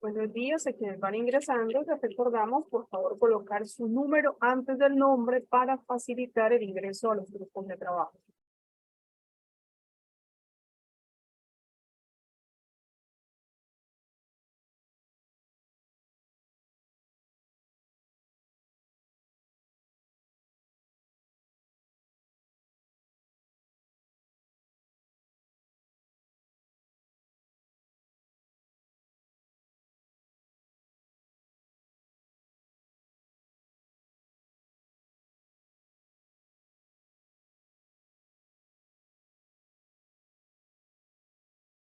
Buenos días a quienes van ingresando. Les recordamos, por favor, colocar su número antes del nombre para facilitar el ingreso a los grupos de trabajo.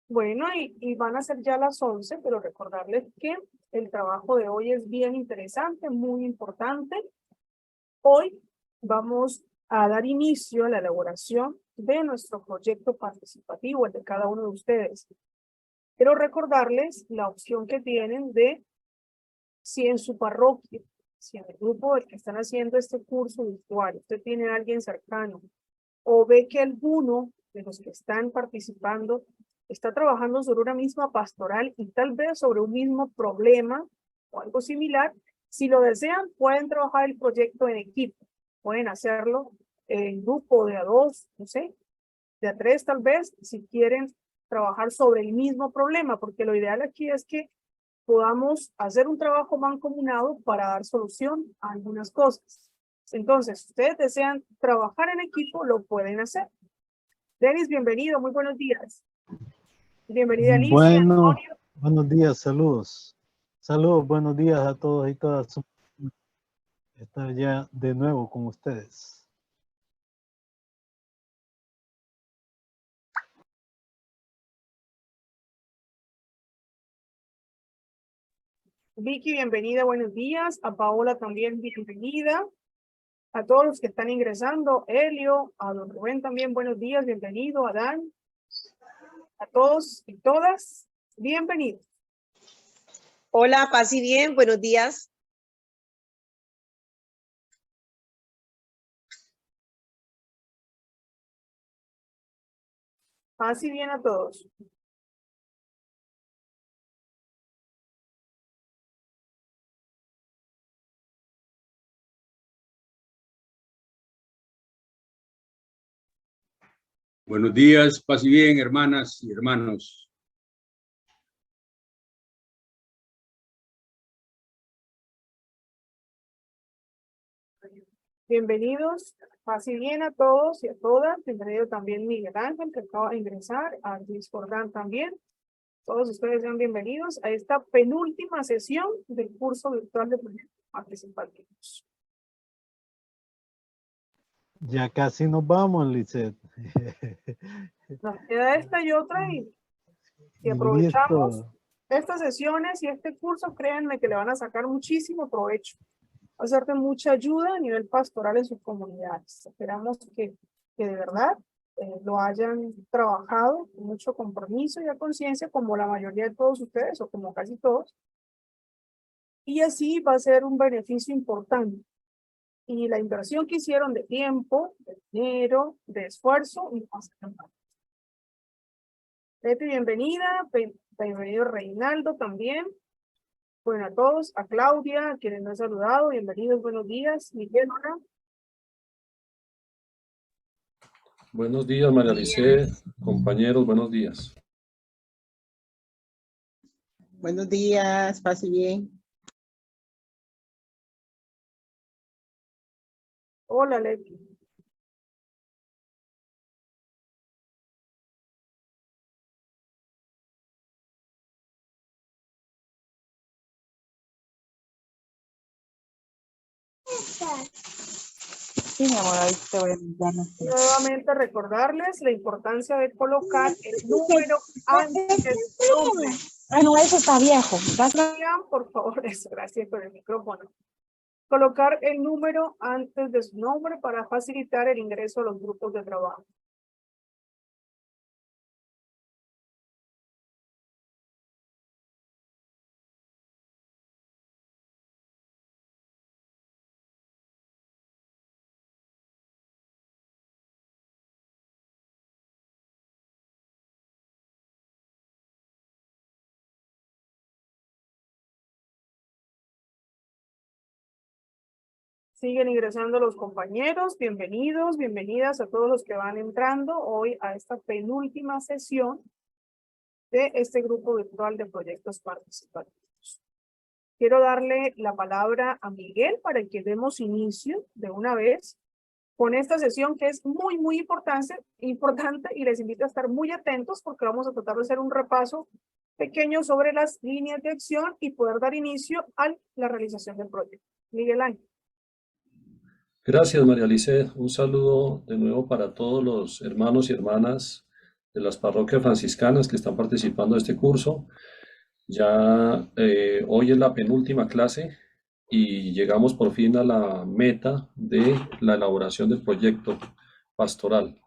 Bueno, y van a ser ya las 11, pero recordarles que el trabajo de hoy es bien interesante, muy importante. Hoy vamos a dar inicio a la elaboración de nuestro proyecto participativo, el de cada uno de ustedes. Quiero recordarles la opción que tienen de si en su parroquia, si en el grupo del que están haciendo este curso virtual, usted tiene a alguien cercano o ve que alguno de los que están participando está trabajando sobre una misma pastoral y tal vez sobre un mismo problema o algo similar, si lo desean, pueden trabajar el proyecto en equipo. Pueden hacerlo en grupo de a dos, no sé, de a tres tal vez, si quieren trabajar sobre el mismo problema, porque lo ideal aquí es que podamos hacer un trabajo mancomunado para dar solución a algunas cosas. Entonces, si ustedes desean trabajar en equipo, lo pueden hacer. Denis, bienvenido, muy buenos días. Bienvenida Alicia, Bueno, Antonio. buenos días, saludos. Saludos, buenos días a todos y todas. Estar ya de nuevo con ustedes. Vicky, bienvenida, buenos días. A Paola también, bienvenida. A todos los que están ingresando, Helio, a don Rubén también, buenos días, bienvenido. A Dan, a todos y todas, bienvenidos. Hola, paz y bien, buenos días. Paz y bien a todos. Buenos días, paz y bien, hermanas y hermanos. Bienvenidos, paz y bien a todos y a todas. Bienvenido también Miguel Ángel, que acaba de ingresar, a Luis Jordán también. Todos ustedes sean bienvenidos a esta penúltima sesión del curso virtual de proyectos participativos. Ya casi nos vamos, Lizeth. Nos queda esta y otra y aprovechamos Listo. estas sesiones y este curso, créanme que le van a sacar muchísimo provecho. Va a ser de mucha ayuda a nivel pastoral en sus comunidades. Esperamos que de verdad lo hayan trabajado con mucho compromiso y a conciencia, como la mayoría de todos ustedes, o como casi todos. Y así va a ser un beneficio importante. Y la inversión que hicieron de tiempo, de dinero, de esfuerzo, y más que nada. Leti, bienvenida. Bienvenido Reinaldo también. Bueno, a todos, a Claudia, a quienes no he saludado, bienvenidos, buenos días. Miguel, hola. Buenos días, María Alice, compañeros, buenos días. Buenos días, pase bien. Hola, Leti. Sí, mi amor, ahí te voy a dar. Nuevamente recordarles la importancia de colocar el número antes de su nombre. Ah, no, eso está viejo. Sean, por favor, eso, gracias por el micrófono. Colocar el número antes de su nombre para facilitar el ingreso a los grupos de trabajo. Siguen ingresando los compañeros. Bienvenidos, bienvenidas a todos los que van entrando hoy a esta penúltima sesión de este grupo virtual de proyectos participativos. Quiero darle la palabra a Miguel para que demos inicio de una vez con esta sesión que es muy importante y les invito a estar muy atentos porque vamos a tratar de hacer un repaso pequeño sobre las líneas de acción y poder dar inicio a la realización del proyecto. Miguel Ángel. Gracias, María Alice. Un saludo de nuevo para todos los hermanos y hermanas de las parroquias franciscanas que están participando de este curso. Ya hoy es la penúltima clase y llegamos por fin a la meta de la elaboración del proyecto pastoral.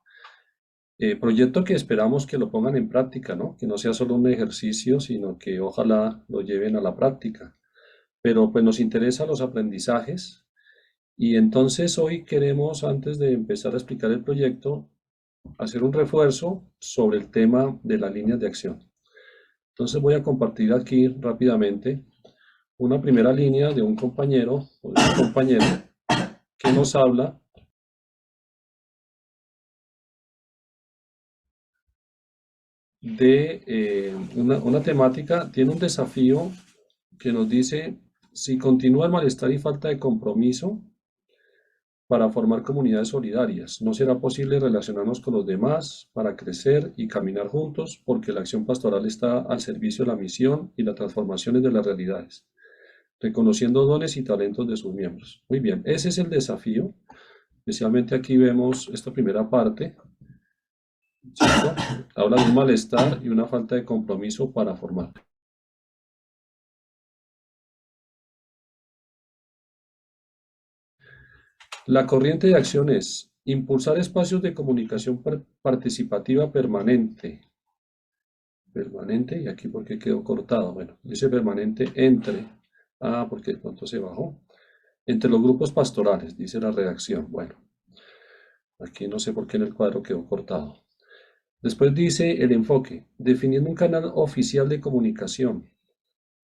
Proyecto que esperamos que lo pongan en práctica, ¿no? Que no sea solo un ejercicio, sino que ojalá lo lleven a la práctica. Pero pues nos interesan los aprendizajes y entonces hoy queremos, antes de empezar a explicar el proyecto, hacer un refuerzo sobre el tema de las líneas de acción. Entonces voy a compartir aquí rápidamente una primera línea de un compañero o de una compañera que nos habla de una temática, tiene un desafío que nos dice, si continúa el malestar y falta de compromiso para formar comunidades solidarias, no será posible relacionarnos con los demás para crecer y caminar juntos porque la acción pastoral está al servicio de la misión y las transformaciones de las realidades, reconociendo dones y talentos de sus miembros. Muy bien, ese es el desafío. Especialmente aquí vemos esta primera parte, ¿cierto? Habla de un malestar y una falta de compromiso para formar. La corriente de acción es impulsar espacios de comunicación participativa permanente. Permanente, y aquí porque quedó cortado. Bueno, dice permanente entre. Porque de pronto se bajó. Entre los grupos pastorales, dice la redacción. Bueno, aquí no sé por qué en el cuadro quedó cortado. Después dice el enfoque, definiendo un canal oficial de comunicación,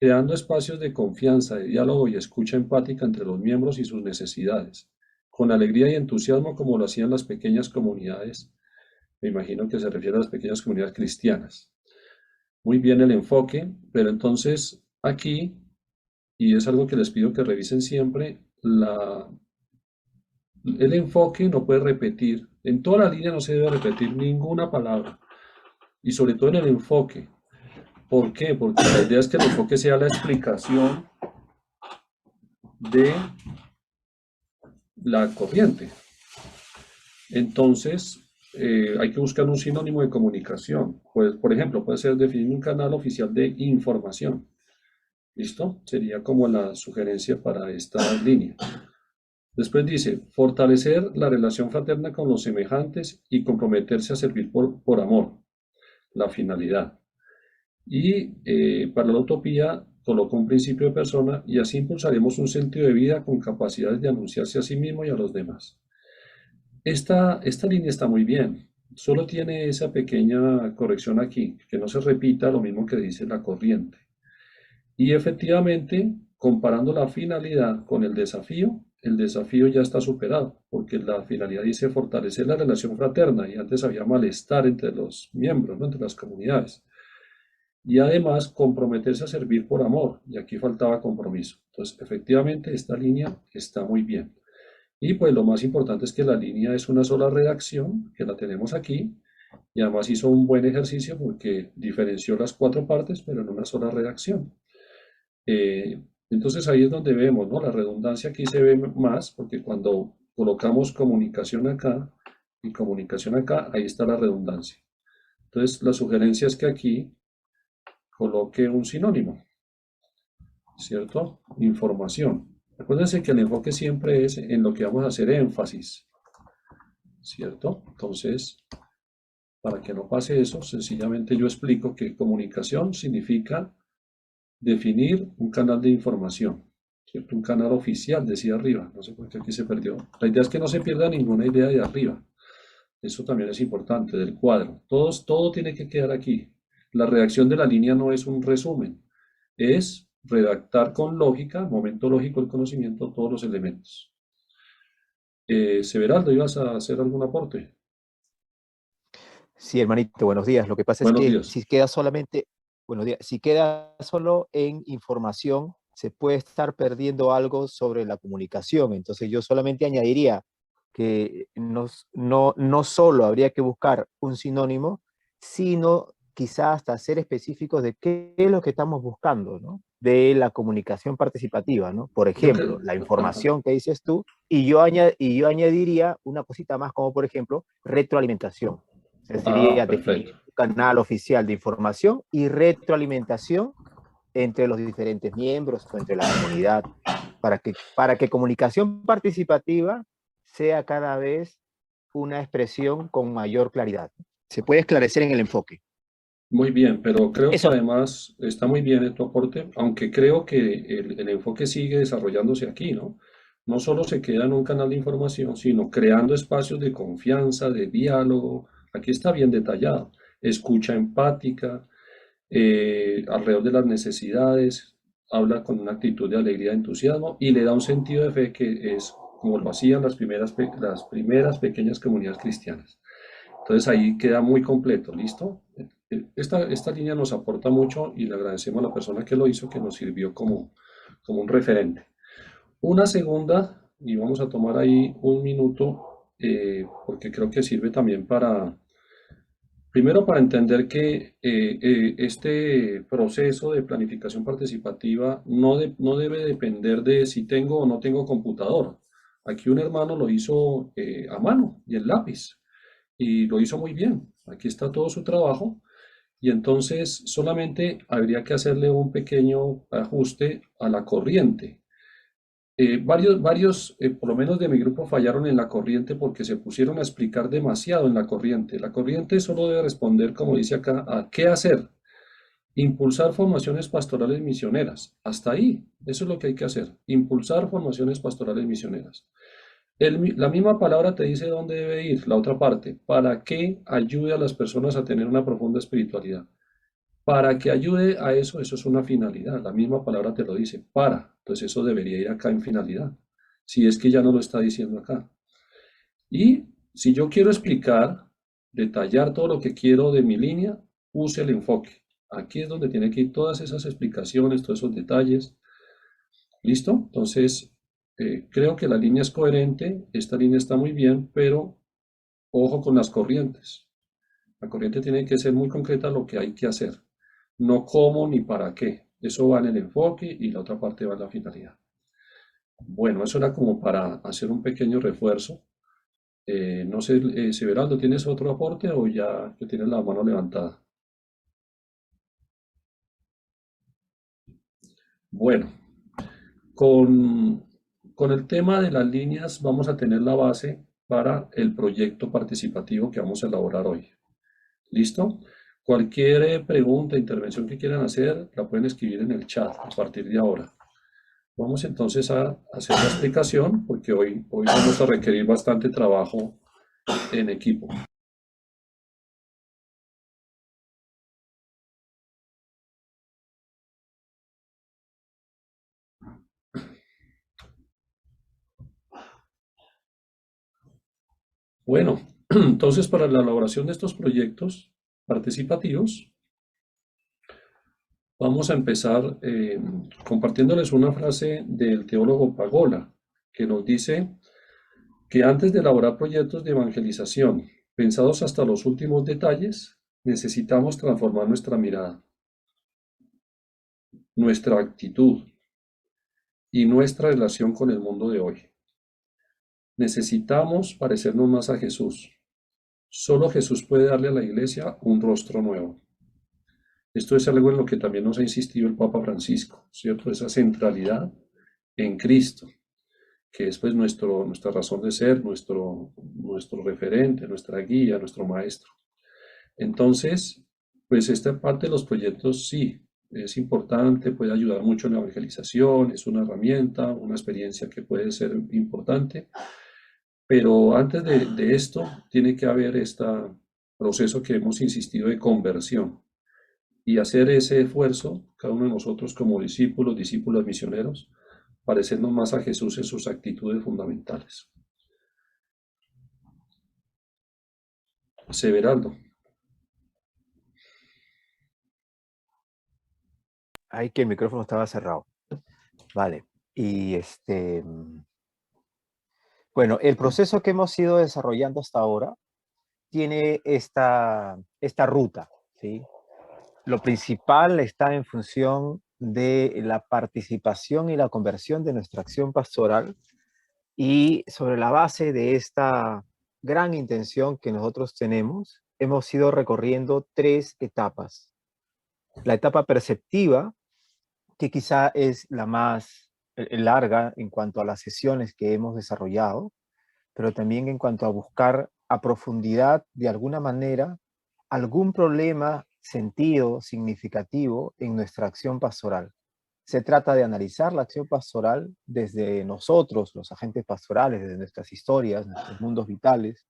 creando espacios de confianza, de diálogo y escucha empática entre los miembros y sus necesidades, con alegría y entusiasmo como lo hacían las pequeñas comunidades. Me imagino que se refiere a las pequeñas comunidades cristianas. Muy bien el enfoque, pero entonces aquí, y es algo que les pido que revisen siempre, el enfoque no puede repetir, en toda la línea no se debe repetir ninguna palabra, y sobre todo en el enfoque. ¿Por qué? Porque la idea es que el enfoque sea la explicación de la corriente. Entonces, hay que buscar un sinónimo de comunicación. Pues, por ejemplo, puede ser definir un canal oficial de información. ¿Listo? Sería como la sugerencia para esta línea. Después dice, fortalecer la relación fraterna con los semejantes y comprometerse a servir por amor, la finalidad. Y para la utopía colocó un principio de persona y así impulsaremos un sentido de vida con capacidades de anunciarse a sí mismo y a los demás. Esta línea está muy bien, solo tiene esa pequeña corrección aquí, que no se repita lo mismo que dice la corriente. Y efectivamente, comparando la finalidad con el desafío ya está superado, porque la finalidad dice fortalecer la relación fraterna y antes había malestar entre los miembros, ¿no? Entre las comunidades. Y además comprometerse a servir por amor, y aquí faltaba compromiso. Entonces, efectivamente, esta línea está muy bien. Y pues lo más importante es que la línea es una sola redacción, que la tenemos aquí, y además hizo un buen ejercicio porque diferenció las 4 partes, pero en una sola redacción. Entonces ahí es donde vemos, ¿no? La redundancia aquí se ve más, porque cuando colocamos comunicación acá y comunicación acá, ahí está la redundancia. Entonces la sugerencia es que aquí coloque un sinónimo, ¿cierto? Información. Acuérdense que el enfoque siempre es en lo que vamos a hacer énfasis, ¿cierto? Entonces, para que no pase eso, sencillamente yo explico que comunicación significa definir un canal de información, ¿cierto? Un canal oficial, decía arriba, no sé por qué aquí se perdió. La idea es que no se pierda ninguna idea de arriba. Eso también es importante, del cuadro. Todo tiene que quedar aquí. La redacción de la línea no es un resumen, es redactar con lógica, momento lógico del conocimiento, todos los elementos. Severaldo, ¿ibas a hacer algún aporte? Sí, hermanito, buenos días. Lo que pasa es Buenos que días. si queda solamente, buenos días, si queda solo en información, se puede estar perdiendo algo sobre la comunicación. Entonces yo solamente añadiría que no solo habría que buscar un sinónimo, sino quizás hasta ser específicos de qué es lo que estamos buscando, ¿no? De la comunicación participativa, ¿no? Por Yo ejemplo, creo, la ajá. información que dices tú, y yo añadiría una cosita más como, por ejemplo, retroalimentación. Sería definir Perfecto. un canal oficial de información y retroalimentación entre los diferentes miembros o entre la comunidad, para que comunicación participativa sea cada vez una expresión con mayor claridad. Se puede esclarecer en el enfoque. Muy bien, pero creo que Eso. además está muy bien tu aporte, aunque creo que el enfoque sigue desarrollándose aquí, ¿no? No solo se queda en un canal de información, sino creando espacios de confianza, de diálogo. Aquí está bien detallado. Escucha empática, alrededor de las necesidades, habla con una actitud de alegría, de entusiasmo y le da un sentido de fe que es como lo hacían las primeras pequeñas comunidades cristianas. Entonces ahí queda muy completo, ¿listo? Esta línea nos aporta mucho y le agradecemos a la persona que lo hizo, que nos sirvió como un referente. Una segunda, y vamos a tomar ahí un minuto, porque creo que sirve también primero para entender que este proceso de planificación participativa no debe depender de si tengo o no tengo computador. Aquí un hermano lo hizo a mano y en lápiz y lo hizo muy bien. Aquí está todo su trabajo y entonces solamente habría que hacerle un pequeño ajuste a la corriente. Por lo menos de mi grupo, fallaron en la corriente porque se pusieron a explicar demasiado en la corriente. La corriente solo debe responder, como dice acá, a qué hacer. Impulsar formaciones pastorales misioneras. Hasta ahí. Eso es lo que hay que hacer. Impulsar formaciones pastorales misioneras. La misma palabra te dice dónde debe ir, la otra parte, para que ayude a las personas a tener una profunda espiritualidad. Para que ayude a eso, eso es una finalidad. La misma palabra te lo dice, para. Entonces eso debería ir acá en finalidad. Si es que ya no lo está diciendo acá. Y si yo quiero explicar, detallar todo lo que quiero de mi línea, use el enfoque. Aquí es donde tiene que ir todas esas explicaciones, todos esos detalles. ¿Listo? Entonces, creo que la línea es coherente, esta línea está muy bien, pero ojo con las corrientes. La corriente tiene que ser muy concreta lo que hay que hacer, no cómo ni para qué. Eso va en el enfoque y la otra parte va en la finalidad. Bueno, eso era como para hacer un pequeño refuerzo. No sé, Severaldo, ¿tienes otro aporte o ya que tienes la mano levantada? Bueno, con el tema de las líneas vamos a tener la base para el proyecto participativo que vamos a elaborar hoy. ¿Listo? Cualquier pregunta, intervención que quieran hacer, la pueden escribir en el chat a partir de ahora. Vamos entonces a hacer la explicación porque hoy vamos a requerir bastante trabajo en equipo. Bueno, entonces para la elaboración de estos proyectos participativos, vamos a empezar compartiéndoles una frase del teólogo Pagola, que nos dice que antes de elaborar proyectos de evangelización pensados hasta los últimos detalles, necesitamos transformar nuestra mirada, nuestra actitud y nuestra relación con el mundo de hoy. Necesitamos parecernos más a Jesús. Solo Jesús puede darle a la iglesia un rostro nuevo. Esto es algo en lo que también nos ha insistido el Papa Francisco, ¿cierto? Esa centralidad en Cristo, que es pues nuestra razón de ser, nuestro referente, nuestra guía, nuestro maestro. Entonces, pues esta parte de los proyectos sí, es importante, puede ayudar mucho en la evangelización, es una herramienta, una experiencia que puede ser importante, pero antes de esto tiene que haber este proceso que hemos insistido de conversión y hacer ese esfuerzo, cada uno de nosotros como discípulos misioneros, parecernos más a Jesús en sus actitudes fundamentales. Severaldo. Ay, que el micrófono estaba cerrado. Vale. Y bueno, el proceso que hemos ido desarrollando hasta ahora tiene esta ruta, ¿sí? Lo principal está en función de la participación y la conversión de nuestra acción pastoral, y sobre la base de esta gran intención que nosotros tenemos, hemos ido recorriendo 3 etapas. La etapa perceptiva, que quizá es la más larga en cuanto a las sesiones que hemos desarrollado, pero también en cuanto a buscar a profundidad, de alguna manera, algún problema, sentido, significativo en nuestra acción pastoral. Se trata de analizar la acción pastoral desde nosotros, los agentes pastorales, desde nuestras historias, nuestros mundos vitales,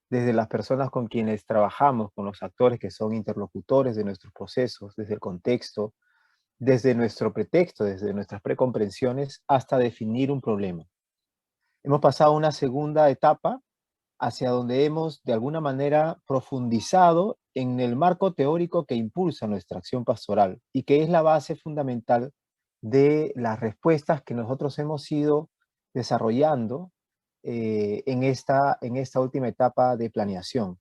desde las personas con quienes trabajamos, con los actores que son interlocutores de nuestros procesos, desde el contexto, desde nuestro pretexto, desde nuestras precomprensiones, hasta definir un problema. Hemos pasado a una segunda etapa hacia donde hemos de alguna manera profundizado en el marco teórico que impulsa nuestra acción pastoral y que es la base fundamental de las respuestas que nosotros hemos ido desarrollando en esta última etapa de planeación.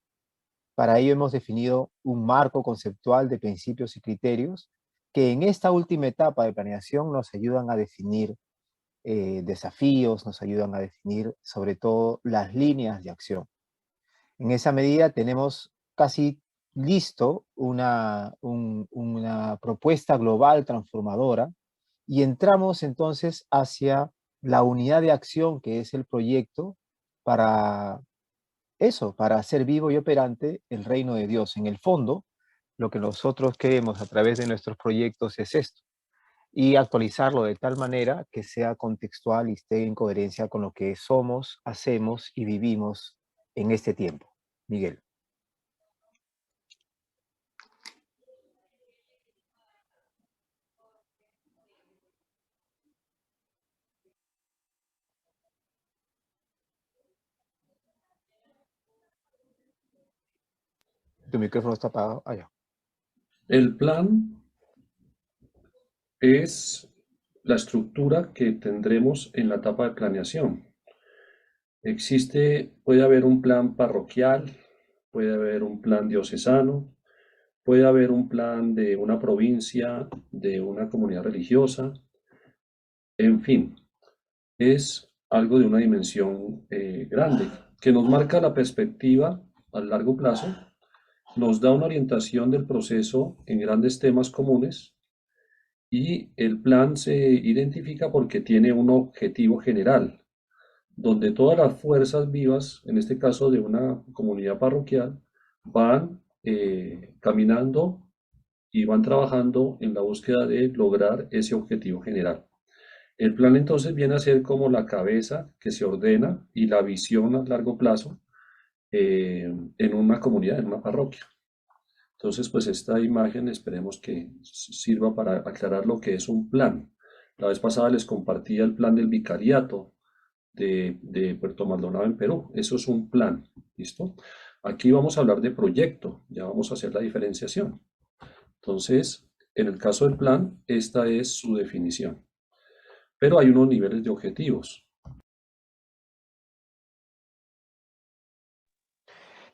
Para ello hemos definido un marco conceptual de principios y criterios que en esta última etapa de planeación nos ayudan a definir desafíos, nos ayudan a definir sobre todo las líneas de acción. En esa medida tenemos casi listo una propuesta global transformadora y entramos entonces hacia la unidad de acción que es el proyecto para eso, para hacer vivo y operante el reino de Dios. En el fondo, lo que nosotros queremos a través de nuestros proyectos es esto, y actualizarlo de tal manera que sea contextual y esté en coherencia con lo que somos, hacemos y vivimos en este tiempo. Miguel. Tu micrófono está apagado. Allá. El plan es la estructura que tendremos en la etapa de planeación. Puede haber un plan parroquial, puede haber un plan diocesano, puede haber un plan de una provincia, de una comunidad religiosa, en fin, es algo de una dimensión grande, que nos marca la perspectiva a largo plazo, nos da una orientación del proceso en grandes temas comunes, y el plan se identifica porque tiene un objetivo general, donde todas las fuerzas vivas, en este caso de una comunidad parroquial, van caminando y van trabajando en la búsqueda de lograr ese objetivo general. El plan entonces viene a ser como la cabeza que se ordena y la visión a largo plazo en una comunidad, en una parroquia. Entonces, pues esta imagen esperemos que sirva para aclarar lo que es un plan. La vez pasada les compartía el plan del vicariato de Puerto Maldonado en Perú. Eso es un plan, ¿listo? Aquí vamos a hablar de proyecto, ya vamos a hacer la diferenciación. Entonces, en el caso del plan, esta es su definición. Pero hay unos niveles de objetivos.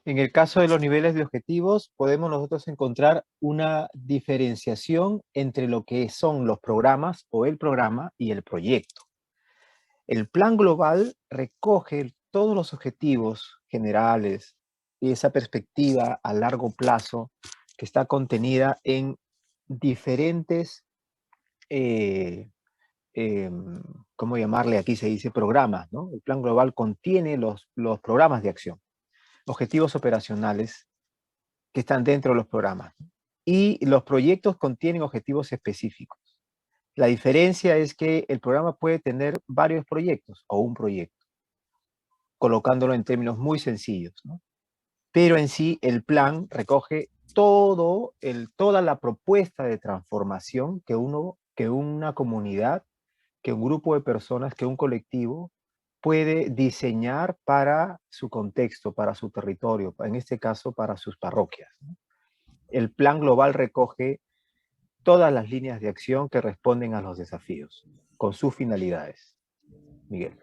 En el caso de los niveles de objetivos, podemos nosotros encontrar una diferenciación entre lo que son los programas o el programa y el proyecto. El plan global recoge todos los objetivos generales y esa perspectiva a largo plazo que está contenida en diferentes, ¿cómo llamarle? Aquí se dice programas, ¿no? El plan global contiene los programas de acción, objetivos operacionales que están dentro de los programas. Y los proyectos contienen objetivos específicos. La diferencia es que el programa puede tener varios proyectos o un proyecto, colocándolo en términos muy sencillos, ¿no? Pero en sí el plan recoge toda la propuesta de transformación que una comunidad, que un grupo de personas, que un colectivo puede diseñar para su contexto, para su territorio, en este caso para sus parroquias, ¿no? El plan global recoge todas las líneas de acción que responden a los desafíos, con sus finalidades. Miguel.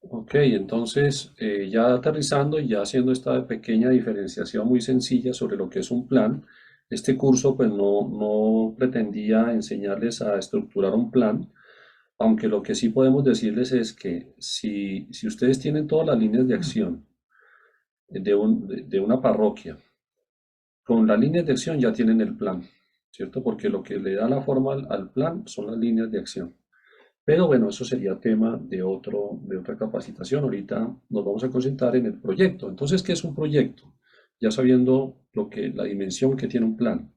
Ok, entonces ya aterrizando y ya haciendo esta pequeña diferenciación muy sencilla sobre lo que es un plan, este curso pues no pretendía enseñarles a estructurar un plan, aunque lo que sí podemos decirles es que si ustedes tienen todas las líneas de acción de una parroquia, con las líneas de acción ya tienen el plan, ¿cierto? Porque lo que le da la forma al plan son las líneas de acción. Pero bueno, eso sería tema de otra capacitación. Ahorita nos vamos a concentrar en el proyecto. Entonces, ¿qué es un proyecto? Ya sabiendo la dimensión que tiene un plan.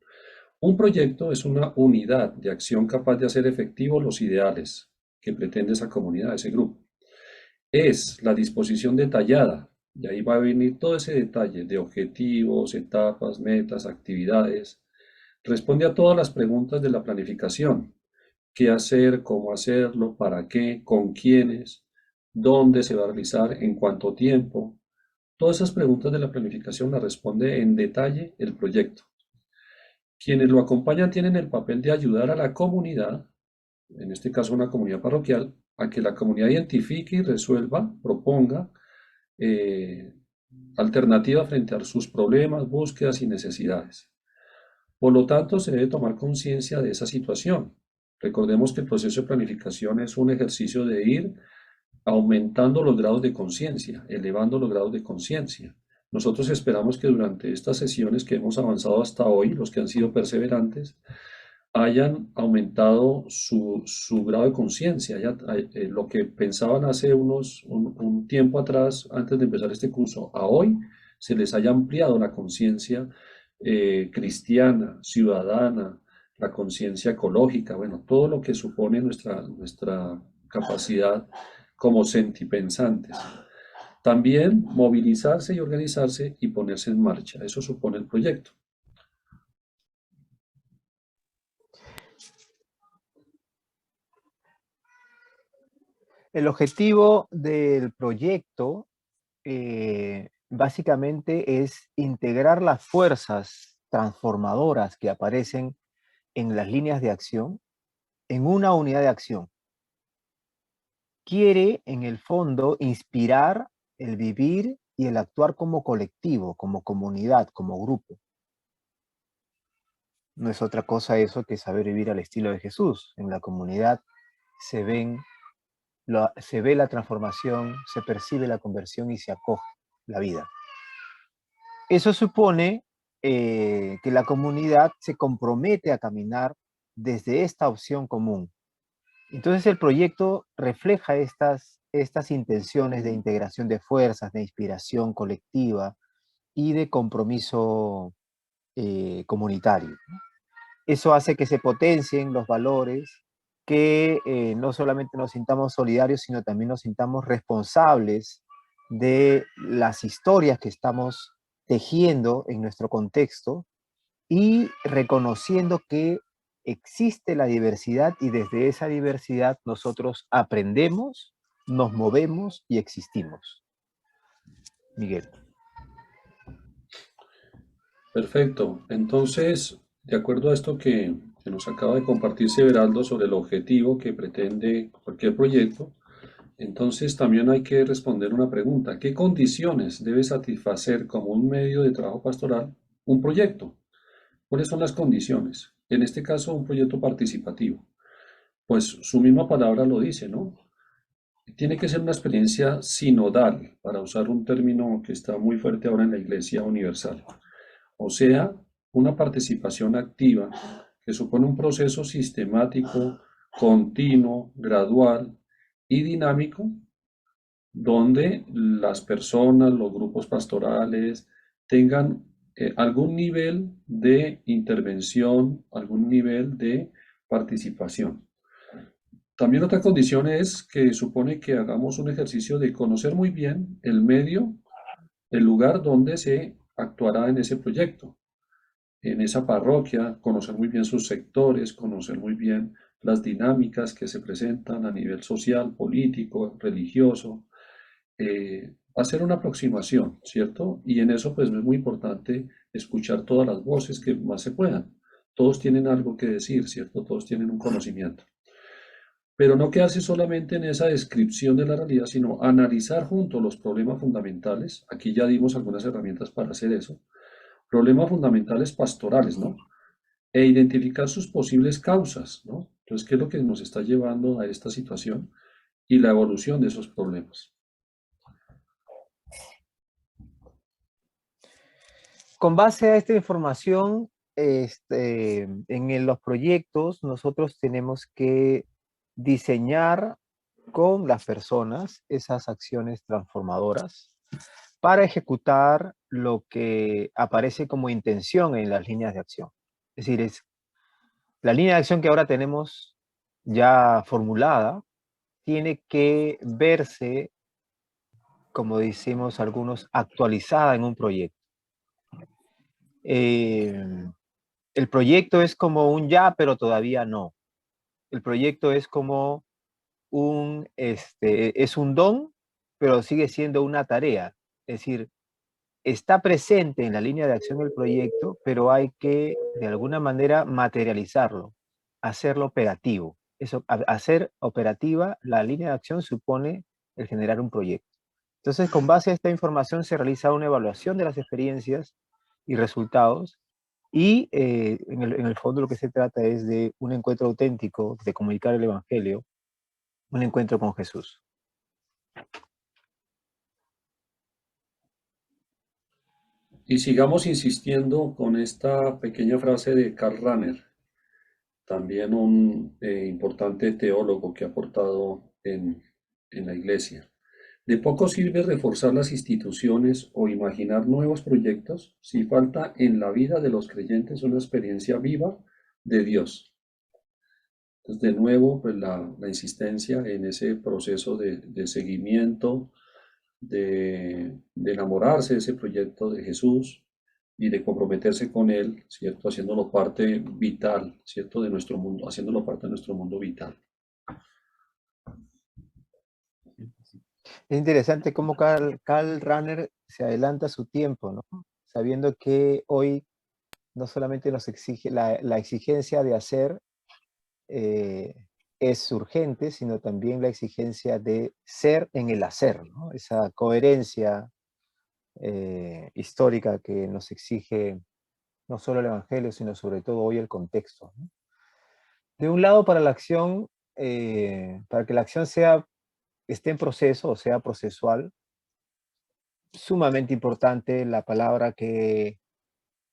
Un proyecto es una unidad de acción capaz de hacer efectivos los ideales que pretende esa comunidad, ese grupo. Es la disposición detallada, y ahí va a venir todo ese detalle de objetivos, etapas, metas, actividades. Responde a todas las preguntas de la planificación. ¿Qué hacer? ¿Cómo hacerlo? ¿Para qué? ¿Con quiénes? ¿Dónde se va a realizar? ¿En cuánto tiempo? Todas esas preguntas de la planificación las responde en detalle el proyecto. Quienes lo acompañan tienen el papel de ayudar a la comunidad, en este caso una comunidad parroquial, a que la comunidad identifique y resuelva, proponga alternativas frente a sus problemas, búsquedas y necesidades. Por lo tanto, se debe tomar conciencia de esa situación. Recordemos que el proceso de planificación es un ejercicio de ir aumentando los grados de conciencia, elevando los grados de conciencia. Nosotros esperamos que durante estas sesiones que hemos avanzado hasta hoy, los que han sido perseverantes, hayan aumentado su grado de conciencia. Lo que pensaban hace un tiempo atrás, antes de empezar este curso, a hoy, se les haya ampliado la conciencia cristiana, ciudadana, la conciencia ecológica, bueno, todo lo que supone nuestra capacidad como sentipensantes. También movilizarse y organizarse y ponerse en marcha, eso supone el proyecto. El objetivo del proyecto básicamente es integrar las fuerzas transformadoras que aparecen en las líneas de acción en una unidad de acción. Quiere, en el fondo, inspirar el vivir y el actuar como colectivo, como comunidad, como grupo. No es otra cosa eso que saber vivir al estilo de Jesús. En la comunidad se ve la transformación, se percibe la conversión y se acoge la vida. Eso supone que la comunidad se compromete a caminar desde esta opción común. Entonces el proyecto refleja estas intenciones de integración de fuerzas, de inspiración colectiva y de compromiso comunitario, ¿no? Eso hace que se potencien los valores, que no solamente nos sintamos solidarios, sino también nos sintamos responsables de las historias que estamos tejiendo en nuestro contexto y reconociendo que existe la diversidad y desde esa diversidad nosotros aprendemos, nos movemos y existimos. Miguel. Perfecto. Entonces, de acuerdo a esto que nos acaba de compartir Severaldo sobre el objetivo que pretende cualquier proyecto, entonces también hay que responder una pregunta. ¿Qué condiciones debe satisfacer como un medio de trabajo pastoral un proyecto? ¿Cuáles son las condiciones? En este caso, un proyecto participativo. Pues su misma palabra lo dice, ¿no? Tiene que ser una experiencia sinodal, para usar un término que está muy fuerte ahora en la Iglesia Universal. O sea, una participación activa que supone un proceso sistemático, continuo, gradual y dinámico, donde las personas, los grupos pastorales, tengan algún nivel de intervención, algún nivel de participación. También otra condición es que supone que hagamos un ejercicio de conocer muy bien el medio, el lugar donde se actuará en ese proyecto, en esa parroquia, conocer muy bien sus sectores, conocer muy bien las dinámicas que se presentan a nivel social, político, religioso, hacer una aproximación, ¿cierto? Y en eso pues es muy importante escuchar todas las voces que más se puedan. Todos tienen algo que decir, ¿cierto? Todos tienen un conocimiento. Pero no quedarse solamente en esa descripción de la realidad, sino analizar junto los problemas fundamentales. Aquí ya dimos algunas herramientas para hacer eso. Problemas fundamentales pastorales, ¿no? E identificar sus posibles causas, ¿no? Entonces, ¿qué es lo que nos está llevando a esta situación y la evolución de esos problemas? Con base a esta información, los proyectos nosotros tenemos que diseñar con las personas esas acciones transformadoras para ejecutar lo que aparece como intención en las líneas de acción. Es decir, es la línea de acción que ahora tenemos ya formulada, tiene que verse, como decimos algunos, actualizada en un proyecto. El proyecto es como un ya, pero todavía no. El proyecto es como es un don, pero sigue siendo una tarea. Es decir, está presente en la línea de acción del proyecto, pero hay que, de alguna manera, materializarlo, hacerlo operativo. Hacer operativa la línea de acción supone el generar un proyecto. Entonces, con base a esta información se realiza una evaluación de las experiencias y resultados y en el fondo lo que se trata es de un encuentro auténtico, de comunicar el Evangelio, un encuentro con Jesús. Y sigamos insistiendo con esta pequeña frase de Karl Rahner, también un importante teólogo que ha aportado en la Iglesia. De poco sirve reforzar las instituciones o imaginar nuevos proyectos si falta en la vida de los creyentes una experiencia viva de Dios. Entonces, de nuevo, pues la insistencia en ese proceso de seguimiento, de enamorarse de ese proyecto de Jesús y de comprometerse con Él, ¿cierto? Haciéndolo parte vital, ¿cierto? De nuestro mundo, haciéndolo parte de nuestro mundo vital. Es interesante cómo Karl Rahner se adelanta a su tiempo, ¿no? Sabiendo que hoy no solamente nos exige la exigencia de hacer es urgente, sino también la exigencia de ser en el hacer, ¿no? Esa coherencia histórica que nos exige no solo el Evangelio, sino sobre todo hoy el contexto, ¿no? De un lado, para la acción, para que la acción esté en proceso o sea procesual, sumamente importante la palabra que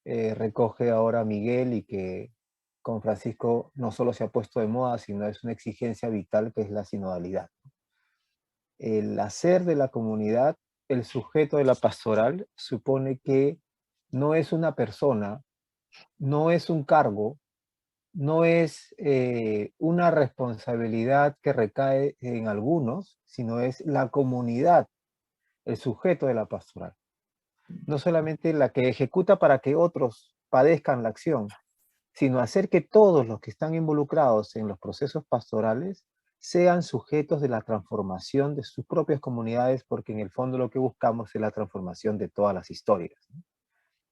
recoge ahora Miguel y que con Francisco no solo se ha puesto de moda, sino es una exigencia vital, que es la sinodalidad. El hacer de la comunidad el sujeto de la pastoral supone que no es una persona, no es un cargo, no es una responsabilidad que recae en algunos, sino es la comunidad, el sujeto de la pastoral. No solamente la que ejecuta para que otros padezcan la acción, sino hacer que todos los que están involucrados en los procesos pastorales sean sujetos de la transformación de sus propias comunidades, porque en el fondo lo que buscamos es la transformación de todas las historias, ¿no?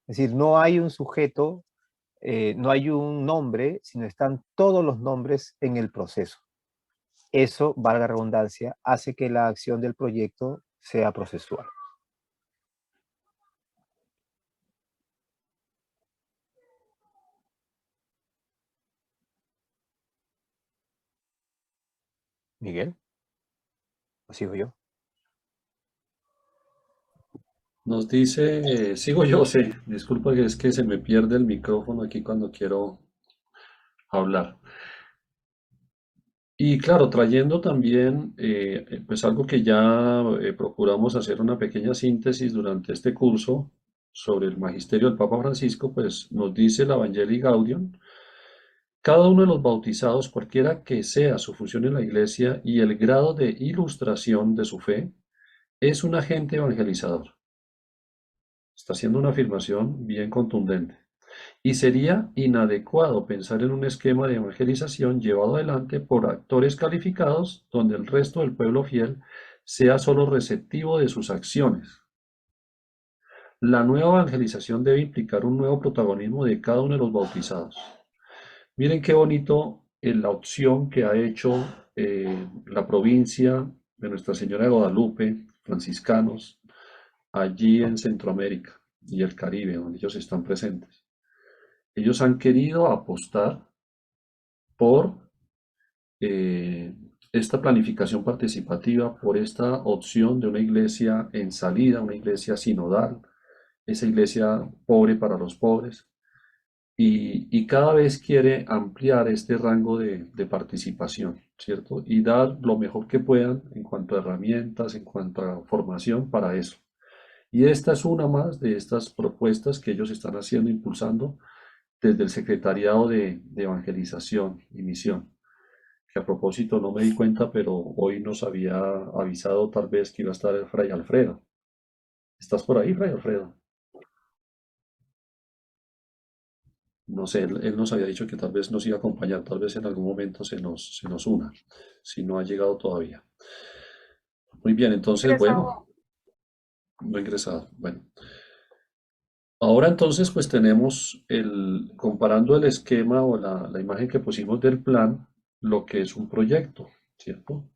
Es decir, no hay un sujeto, no hay un nombre, sino están todos los nombres en el proceso. Eso, valga la redundancia, hace que la acción del proyecto sea procesual. Miguel, ¿o sigo yo? Nos dice, sigo yo, sí, disculpa que es que se me pierde el micrófono aquí cuando quiero hablar. Y claro, trayendo también, pues algo que ya procuramos hacer una pequeña síntesis durante este curso sobre el magisterio del Papa Francisco, pues nos dice el Evangelii Gaudium: cada uno de los bautizados, cualquiera que sea su función en la Iglesia y el grado de ilustración de su fe, es un agente evangelizador. Está haciendo una afirmación bien contundente. Y sería inadecuado pensar en un esquema de evangelización llevado adelante por actores calificados donde el resto del pueblo fiel sea solo receptivo de sus acciones. La nueva evangelización debe implicar un nuevo protagonismo de cada uno de los bautizados. Miren qué bonito la opción que ha hecho la provincia de Nuestra Señora de Guadalupe, franciscanos, allí en Centroamérica y el Caribe, donde ellos están presentes. Ellos han querido apostar por esta planificación participativa, por esta opción de una iglesia en salida, una iglesia sinodal, esa iglesia pobre para los pobres, y cada vez quiere ampliar este rango de participación, ¿cierto? Y dar lo mejor que puedan en cuanto a herramientas, en cuanto a formación para eso. Y esta es una más de estas propuestas que ellos están haciendo, impulsando desde el Secretariado de Evangelización y Misión, que a propósito no me di cuenta, pero hoy nos había avisado tal vez que iba a estar el Fray Alfredo. ¿Estás por ahí, Fray Alfredo? No sé, él nos había dicho que tal vez nos iba a acompañar, tal vez en algún momento se nos una, si no ha llegado todavía. Muy bien, entonces, bueno, no ingresado, bueno. Ahora entonces, pues tenemos comparando el esquema o la imagen que pusimos del plan, lo que es un proyecto, ¿cierto?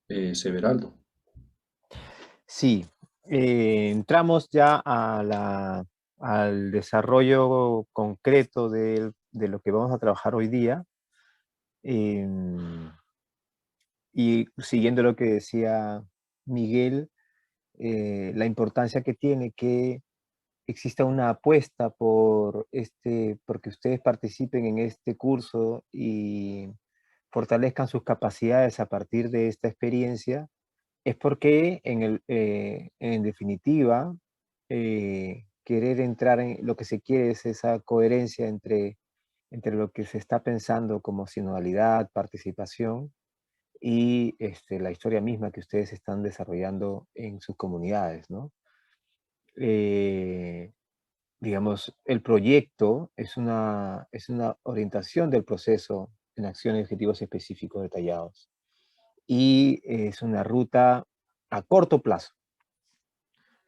Severaldo. Sí, entramos ya al desarrollo concreto de lo que vamos a trabajar hoy día. Y siguiendo lo que decía Miguel, la importancia que tiene que exista una apuesta porque ustedes participen en este curso y fortalezcan sus capacidades a partir de esta experiencia, es porque en definitiva, querer entrar en lo que se quiere es esa coherencia entre lo que se está pensando como sinodalidad, participación, y la historia misma que ustedes están desarrollando en sus comunidades, ¿no? Digamos, el proyecto es una orientación del proceso en acciones y objetivos específicos detallados. Y es una ruta a corto plazo.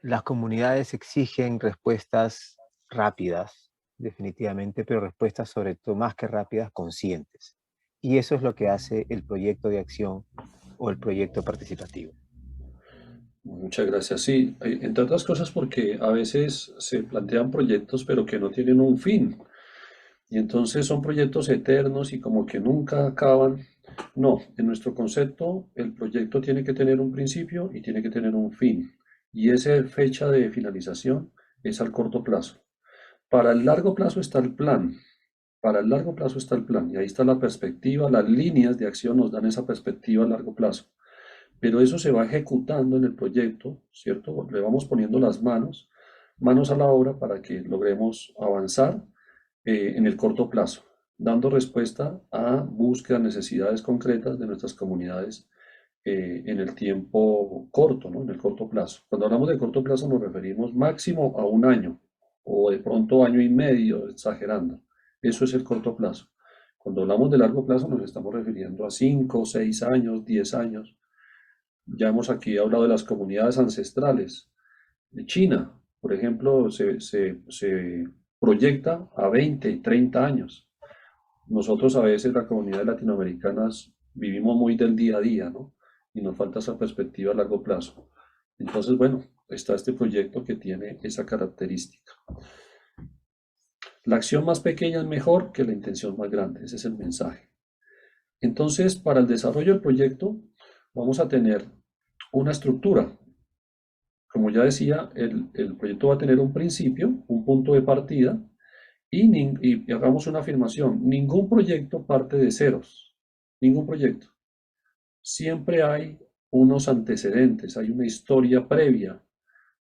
Las comunidades exigen respuestas rápidas, definitivamente, pero respuestas sobre todo más que rápidas, conscientes. Y eso es lo que hace el proyecto de acción o el proyecto participativo. Muchas gracias. Sí, entre otras cosas porque a veces se plantean proyectos pero que no tienen un fin. Y entonces son proyectos eternos y como que nunca acaban. No, en nuestro concepto el proyecto tiene que tener un principio y tiene que tener un fin. Y esa fecha de finalización es al corto plazo. Para el largo plazo está el plan. Para el largo plazo está el plan. Y ahí está la perspectiva. Las líneas de acción nos dan esa perspectiva a largo plazo. Pero eso se va ejecutando en el proyecto, ¿cierto? Le vamos poniendo las manos a la obra para que logremos avanzar en el corto plazo, dando respuesta a búsquedas, necesidades concretas de nuestras comunidades en el tiempo corto, ¿no? En el corto plazo. Cuando hablamos de corto plazo nos referimos máximo a un año o de pronto año y medio, exagerando. Eso es el corto plazo. Cuando hablamos de largo plazo nos estamos refiriendo a 5, 6 años, 10 años. Ya hemos aquí hablado de las comunidades ancestrales. De China, por ejemplo, se proyecta a 20 y 30 años. Nosotros a veces, las comunidades latinoamericanas, vivimos muy del día a día, ¿no? Y nos falta esa perspectiva a largo plazo. Entonces, bueno, está este proyecto que tiene esa característica. La acción más pequeña es mejor que la intención más grande, ese es el mensaje. Entonces, para el desarrollo del proyecto, vamos a tener una estructura. Como ya decía, el proyecto va a tener un principio, un punto de partida, y hagamos una afirmación. Ningún proyecto parte de ceros, ningún proyecto. Siempre hay unos antecedentes, hay una historia previa,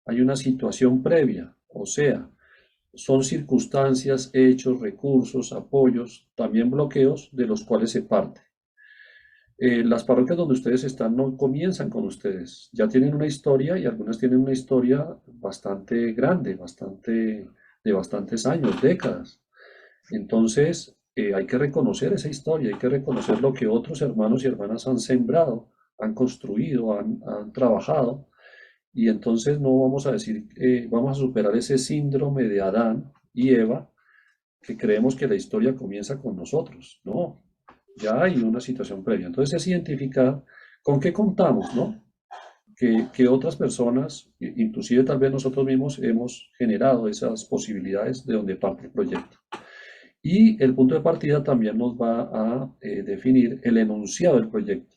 hay una situación previa, o sea, son circunstancias, hechos, recursos, apoyos, también bloqueos de los cuales se parte. Las parroquias donde ustedes están no comienzan con ustedes, ya tienen una historia y algunas tienen una historia bastante grande, de bastantes años, décadas. Entonces, hay que reconocer esa historia, hay que reconocer lo que otros hermanos y hermanas han sembrado han construido, han trabajado, y entonces no vamos a decir, vamos a superar ese síndrome de Adán y Eva, que creemos que la historia comienza con nosotros. No, ya hay una situación previa. Entonces es identificar con qué contamos, ¿no? Que otras personas, inclusive tal vez nosotros mismos, hemos generado esas posibilidades de donde parte el proyecto. Y el punto de partida también nos va a definir el enunciado del proyecto.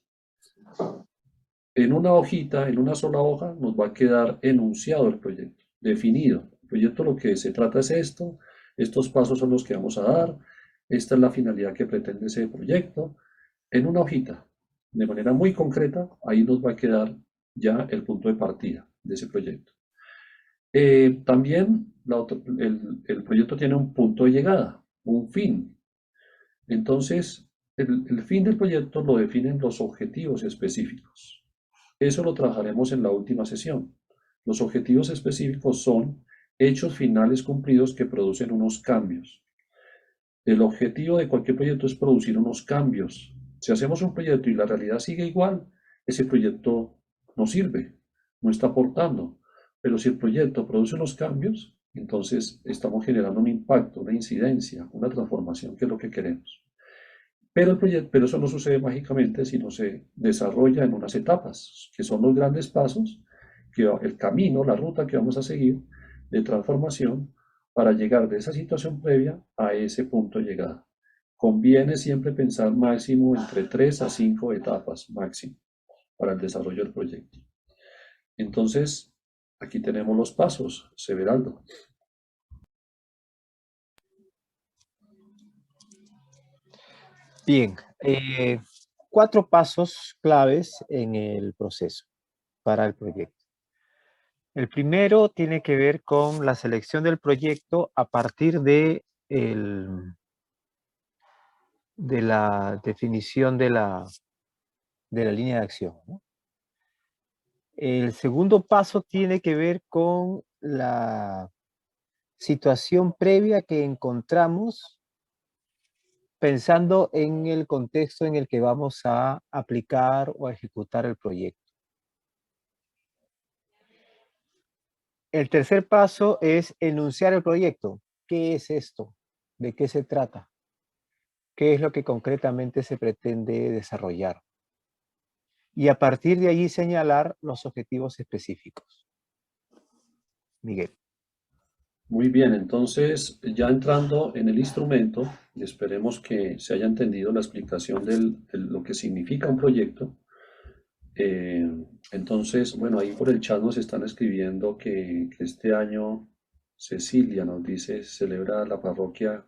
En una hojita, en una sola hoja, nos va a quedar enunciado el proyecto, definido. El proyecto lo que se trata es esto, estos pasos son los que vamos a dar, esta es la finalidad que pretende ese proyecto. En una hojita, de manera muy concreta, ahí nos va a quedar ya el punto de partida de ese proyecto. También el proyecto tiene un punto de llegada, un fin. Entonces, el fin del proyecto lo definen los objetivos específicos. Eso lo trabajaremos en la última sesión. Los objetivos específicos son hechos finales cumplidos que producen unos cambios. El objetivo de cualquier proyecto es producir unos cambios. Si hacemos un proyecto y la realidad sigue igual, ese proyecto no sirve, no está aportando. Pero si el proyecto produce unos cambios, entonces estamos generando un impacto, una incidencia, una transformación, que es lo que queremos. Pero eso no sucede mágicamente, sino se desarrolla en unas etapas, que son los grandes pasos, el camino, la ruta que vamos a seguir de transformación para llegar de esa situación previa a ese punto de llegada. Conviene siempre pensar máximo entre 3 a 5 etapas máximo para el desarrollo del proyecto. Entonces, aquí tenemos los pasos, Severaldo. Bien, 4 pasos claves en el proceso para el proyecto. El primero tiene que ver con la selección del proyecto a partir de la definición de la línea de acción, ¿no? El segundo paso tiene que ver con la situación previa que encontramos pensando en el contexto en el que vamos a aplicar o a ejecutar el proyecto. El tercer paso es enunciar el proyecto. ¿Qué es esto? ¿De qué se trata? ¿Qué es lo que concretamente se pretende desarrollar? Y a partir de allí señalar los objetivos específicos. Miguel. Muy bien, entonces ya entrando en el instrumento, y esperemos que se haya entendido la explicación de lo que significa un proyecto. Entonces, bueno, ahí por el chat nos están escribiendo que este año Cecilia nos dice, celebra la parroquia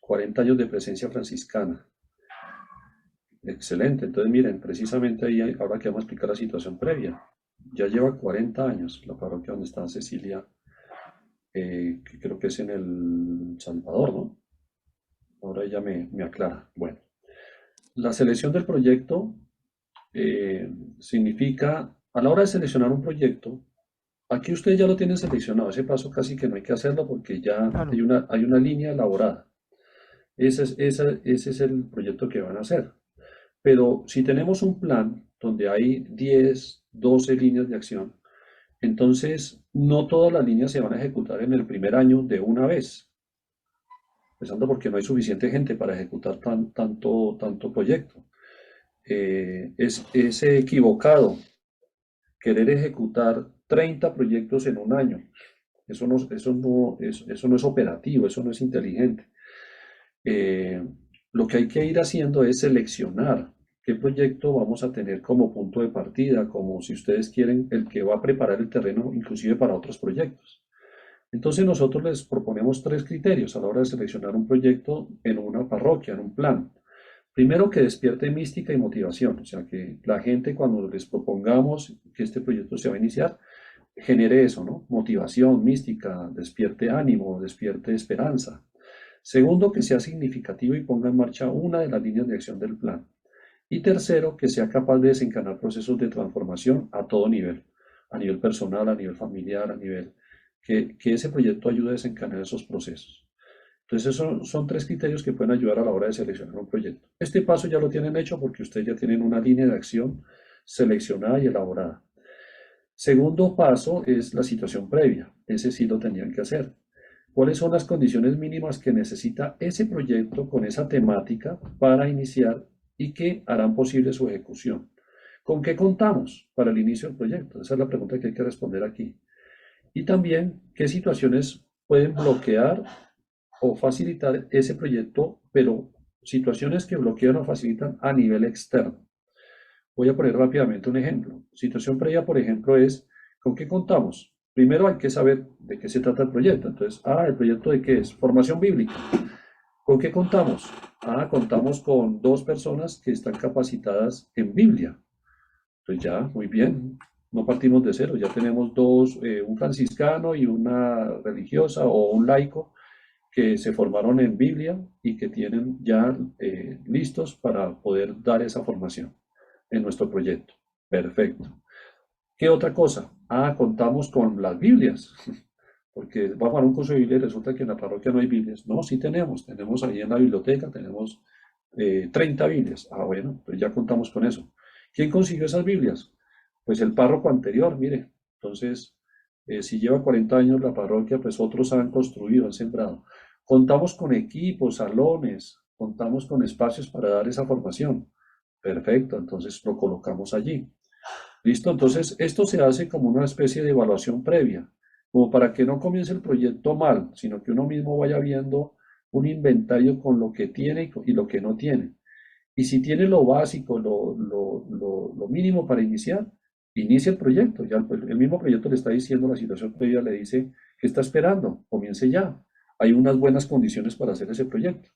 40 años de presencia franciscana. Excelente, entonces miren, precisamente ahí, ahora que vamos a explicar la situación previa, ya lleva 40 años la parroquia donde está Cecilia, que creo que es en El Salvador, ¿no? Ahora ella me aclara. Bueno, la selección del proyecto significa, a la hora de seleccionar un proyecto, aquí ustedes ya lo tienen seleccionado, ese paso casi que no hay que hacerlo porque ya hay una línea elaborada. Ese es el proyecto que van a hacer. Pero si tenemos un plan donde hay 10, 12 líneas de acción, entonces no todas las líneas se van a ejecutar en el primer año de una vez. Empezando porque no hay suficiente gente para ejecutar tanto proyecto. Es equivocado querer ejecutar 30 proyectos en un año. Eso no es operativo, eso no es inteligente. Lo que hay que ir haciendo es seleccionar qué proyecto vamos a tener como punto de partida, como si ustedes quieren, el que va a preparar el terreno inclusive para otros proyectos. Entonces nosotros les proponemos 3 criterios a la hora de seleccionar un proyecto en una parroquia, en un plan. Primero, que despierte mística y motivación, o sea, que la gente cuando les propongamos que este proyecto se va a iniciar, genere eso, ¿no? Motivación, mística, despierte ánimo, despierte esperanza. Segundo, que sea significativo y ponga en marcha una de las líneas de acción del plan. Y tercero, que sea capaz de desencadenar procesos de transformación a todo nivel, a nivel personal, a nivel familiar, a nivel que ese proyecto ayude a desencadenar esos procesos. Entonces, esos son 3 criterios que pueden ayudar a la hora de seleccionar un proyecto. Este paso ya lo tienen hecho porque ustedes ya tienen una línea de acción seleccionada y elaborada. Segundo paso es la situación previa. Ese sí lo tenían que hacer. ¿Cuáles son las condiciones mínimas que necesita ese proyecto con esa temática para iniciar y que harán posible su ejecución? ¿Con qué contamos para el inicio del proyecto? Esa es la pregunta que hay que responder aquí. Y también, ¿qué situaciones pueden bloquear o facilitar ese proyecto, pero situaciones que bloquean o facilitan a nivel externo? Voy a poner rápidamente un ejemplo. Situación previa, por ejemplo, es ¿con qué contamos? Primero hay que saber de qué se trata el proyecto. Entonces, ¿el proyecto de qué es? Formación bíblica. ¿Con qué contamos? Contamos con 2 personas que están capacitadas en Biblia. Entonces ya, muy bien, no partimos de cero, ya tenemos 2, un franciscano y una religiosa o un laico que se formaron en Biblia y que tienen ya listos para poder dar esa formación en nuestro proyecto. Perfecto. ¿Qué otra cosa? Contamos con las Biblias, porque vamos a un curso de Biblia y resulta que en la parroquia no hay Biblias. No, sí tenemos ahí en la biblioteca, tenemos 30 Biblias. Bueno, pues ya contamos con eso. ¿Quién consiguió esas Biblias? Pues el párroco anterior, mire. Entonces, si lleva 40 años la parroquia, pues otros han construido, han sembrado. Contamos con equipos, salones, contamos con espacios para dar esa formación. Perfecto, entonces lo colocamos allí. ¿Listo? Entonces, esto se hace como una especie de evaluación previa, como para que no comience el proyecto mal, sino que uno mismo vaya viendo un inventario con lo que tiene y lo que no tiene. Y si tiene lo básico, lo mínimo para iniciar, inicia el proyecto. Ya el mismo proyecto le está diciendo, la situación previa le dice que está esperando, comience ya. Hay unas buenas condiciones para hacer ese proyecto.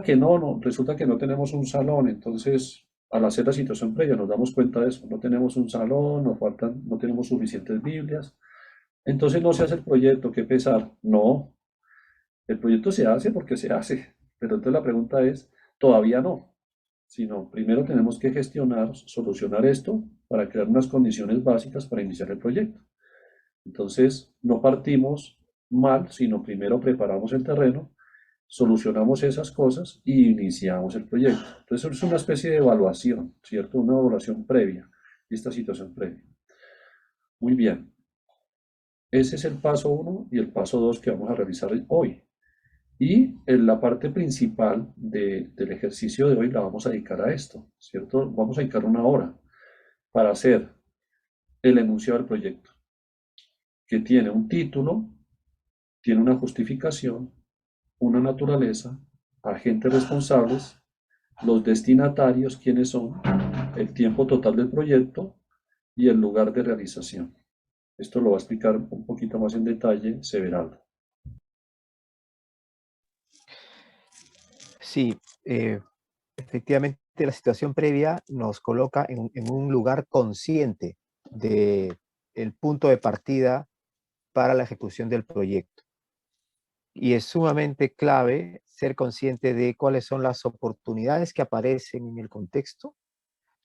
Que no, resulta que no tenemos un salón, entonces al hacer la situación previa nos damos cuenta de eso, no tenemos un salón, no tenemos suficientes Biblias, entonces no se hace el proyecto, qué pesar. No, el proyecto se hace porque se hace, pero entonces la pregunta es, todavía no, sino primero tenemos que gestionar, solucionar esto para crear unas condiciones básicas para iniciar el proyecto. Entonces no partimos mal, sino primero preparamos el terreno, solucionamos esas cosas y iniciamos el proyecto. Entonces es una especie de evaluación, ¿cierto? Una evaluación previa, esta situación previa. Muy bien. Ese es el paso 1 y el paso 2 que vamos a realizar hoy. Y en la parte principal del ejercicio de hoy la vamos a dedicar a esto, ¿cierto? Vamos a dedicar 1 hora para hacer el enunciado del proyecto, que tiene un título, tiene una justificación, una naturaleza, agentes responsables, los destinatarios, quiénes son, el tiempo total del proyecto y el lugar de realización. Esto lo va a explicar un poquito más en detalle Severaldo. Sí, efectivamente la situación previa nos coloca en un lugar consciente del punto de partida para la ejecución del proyecto. Y es sumamente clave ser consciente de cuáles son las oportunidades que aparecen en el contexto,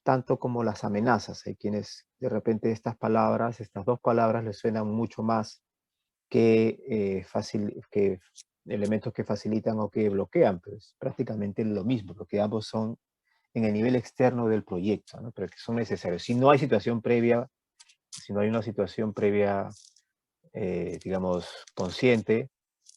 tanto como las amenazas. Hay quienes de repente estas 2 palabras les suenan mucho más que elementos que facilitan o que bloquean, pero es prácticamente lo mismo, porque ambos son en el nivel externo del proyecto, ¿no? Pero que son necesarios. Si no hay situación previa, si no hay una situación previa, digamos, consciente,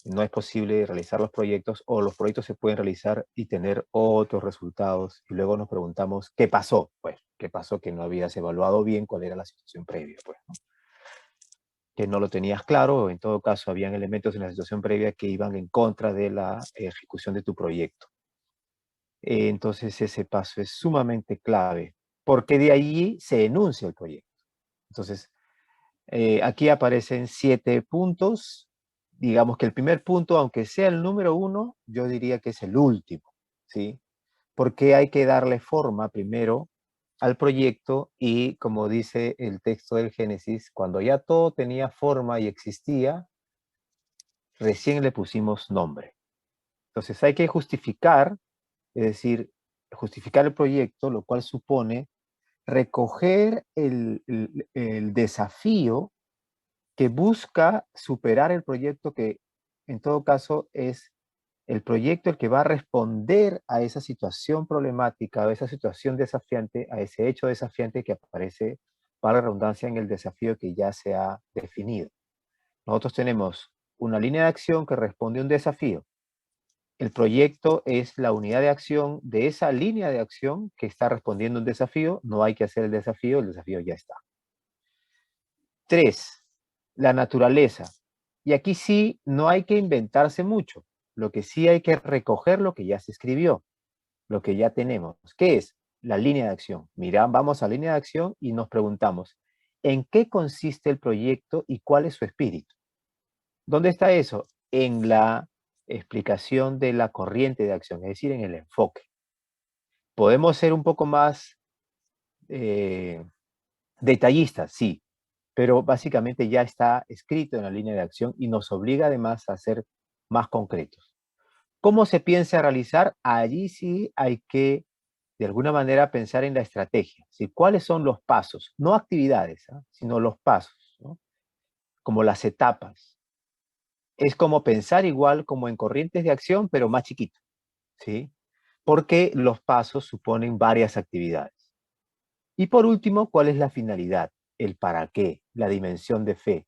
no es posible realizar los proyectos, o los proyectos se pueden realizar y tener otros resultados, y luego nos preguntamos, ¿qué pasó? Pues, ¿qué pasó? Que no habías evaluado bien cuál era la situación previa, pues, ¿no? Que no lo tenías claro, o en todo caso habían elementos en la situación previa que iban en contra de la ejecución de tu proyecto. Entonces ese paso es sumamente clave, porque de allí se enuncia el proyecto. Entonces, aquí aparecen 7 puntos. Digamos que el primer punto, aunque sea el número 1, yo diría que es el último, ¿sí? Porque hay que darle forma primero al proyecto y, como dice el texto del Génesis, cuando ya todo tenía forma y existía, recién le pusimos nombre. Entonces hay que justificar, es decir, justificar el proyecto, lo cual supone recoger el desafío que busca superar el proyecto, que en todo caso es el proyecto el que va a responder a esa situación problemática, a esa situación desafiante, a ese hecho desafiante que aparece, para la redundancia, en el desafío que ya se ha definido. Nosotros tenemos una línea de acción que responde a un desafío. El proyecto es la unidad de acción de esa línea de acción que está respondiendo a un desafío. No hay que hacer el desafío ya está. 3. La naturaleza. Y aquí sí, no hay que inventarse mucho. Lo que sí hay que recoger lo que ya se escribió, lo que ya tenemos. ¿Qué es? La línea de acción. Mira, vamos a la línea de acción y nos preguntamos, ¿en qué consiste el proyecto y cuál es su espíritu? ¿Dónde está eso? En la explicación de la corriente de acción, es decir, en el enfoque. ¿Podemos ser un poco más detallistas? Sí, pero básicamente ya está escrito en la línea de acción y nos obliga además a ser más concretos. ¿Cómo se piensa realizar? Allí sí hay que, de alguna manera, pensar en la estrategia. ¿Sí? ¿Cuáles son los pasos? No actividades, sino los pasos, ¿no? Como las etapas. Es como pensar igual como en corrientes de acción, pero más chiquito, ¿sí? Porque los pasos suponen varias actividades. Y por último, ¿cuál es la finalidad? El para qué, la dimensión de fe,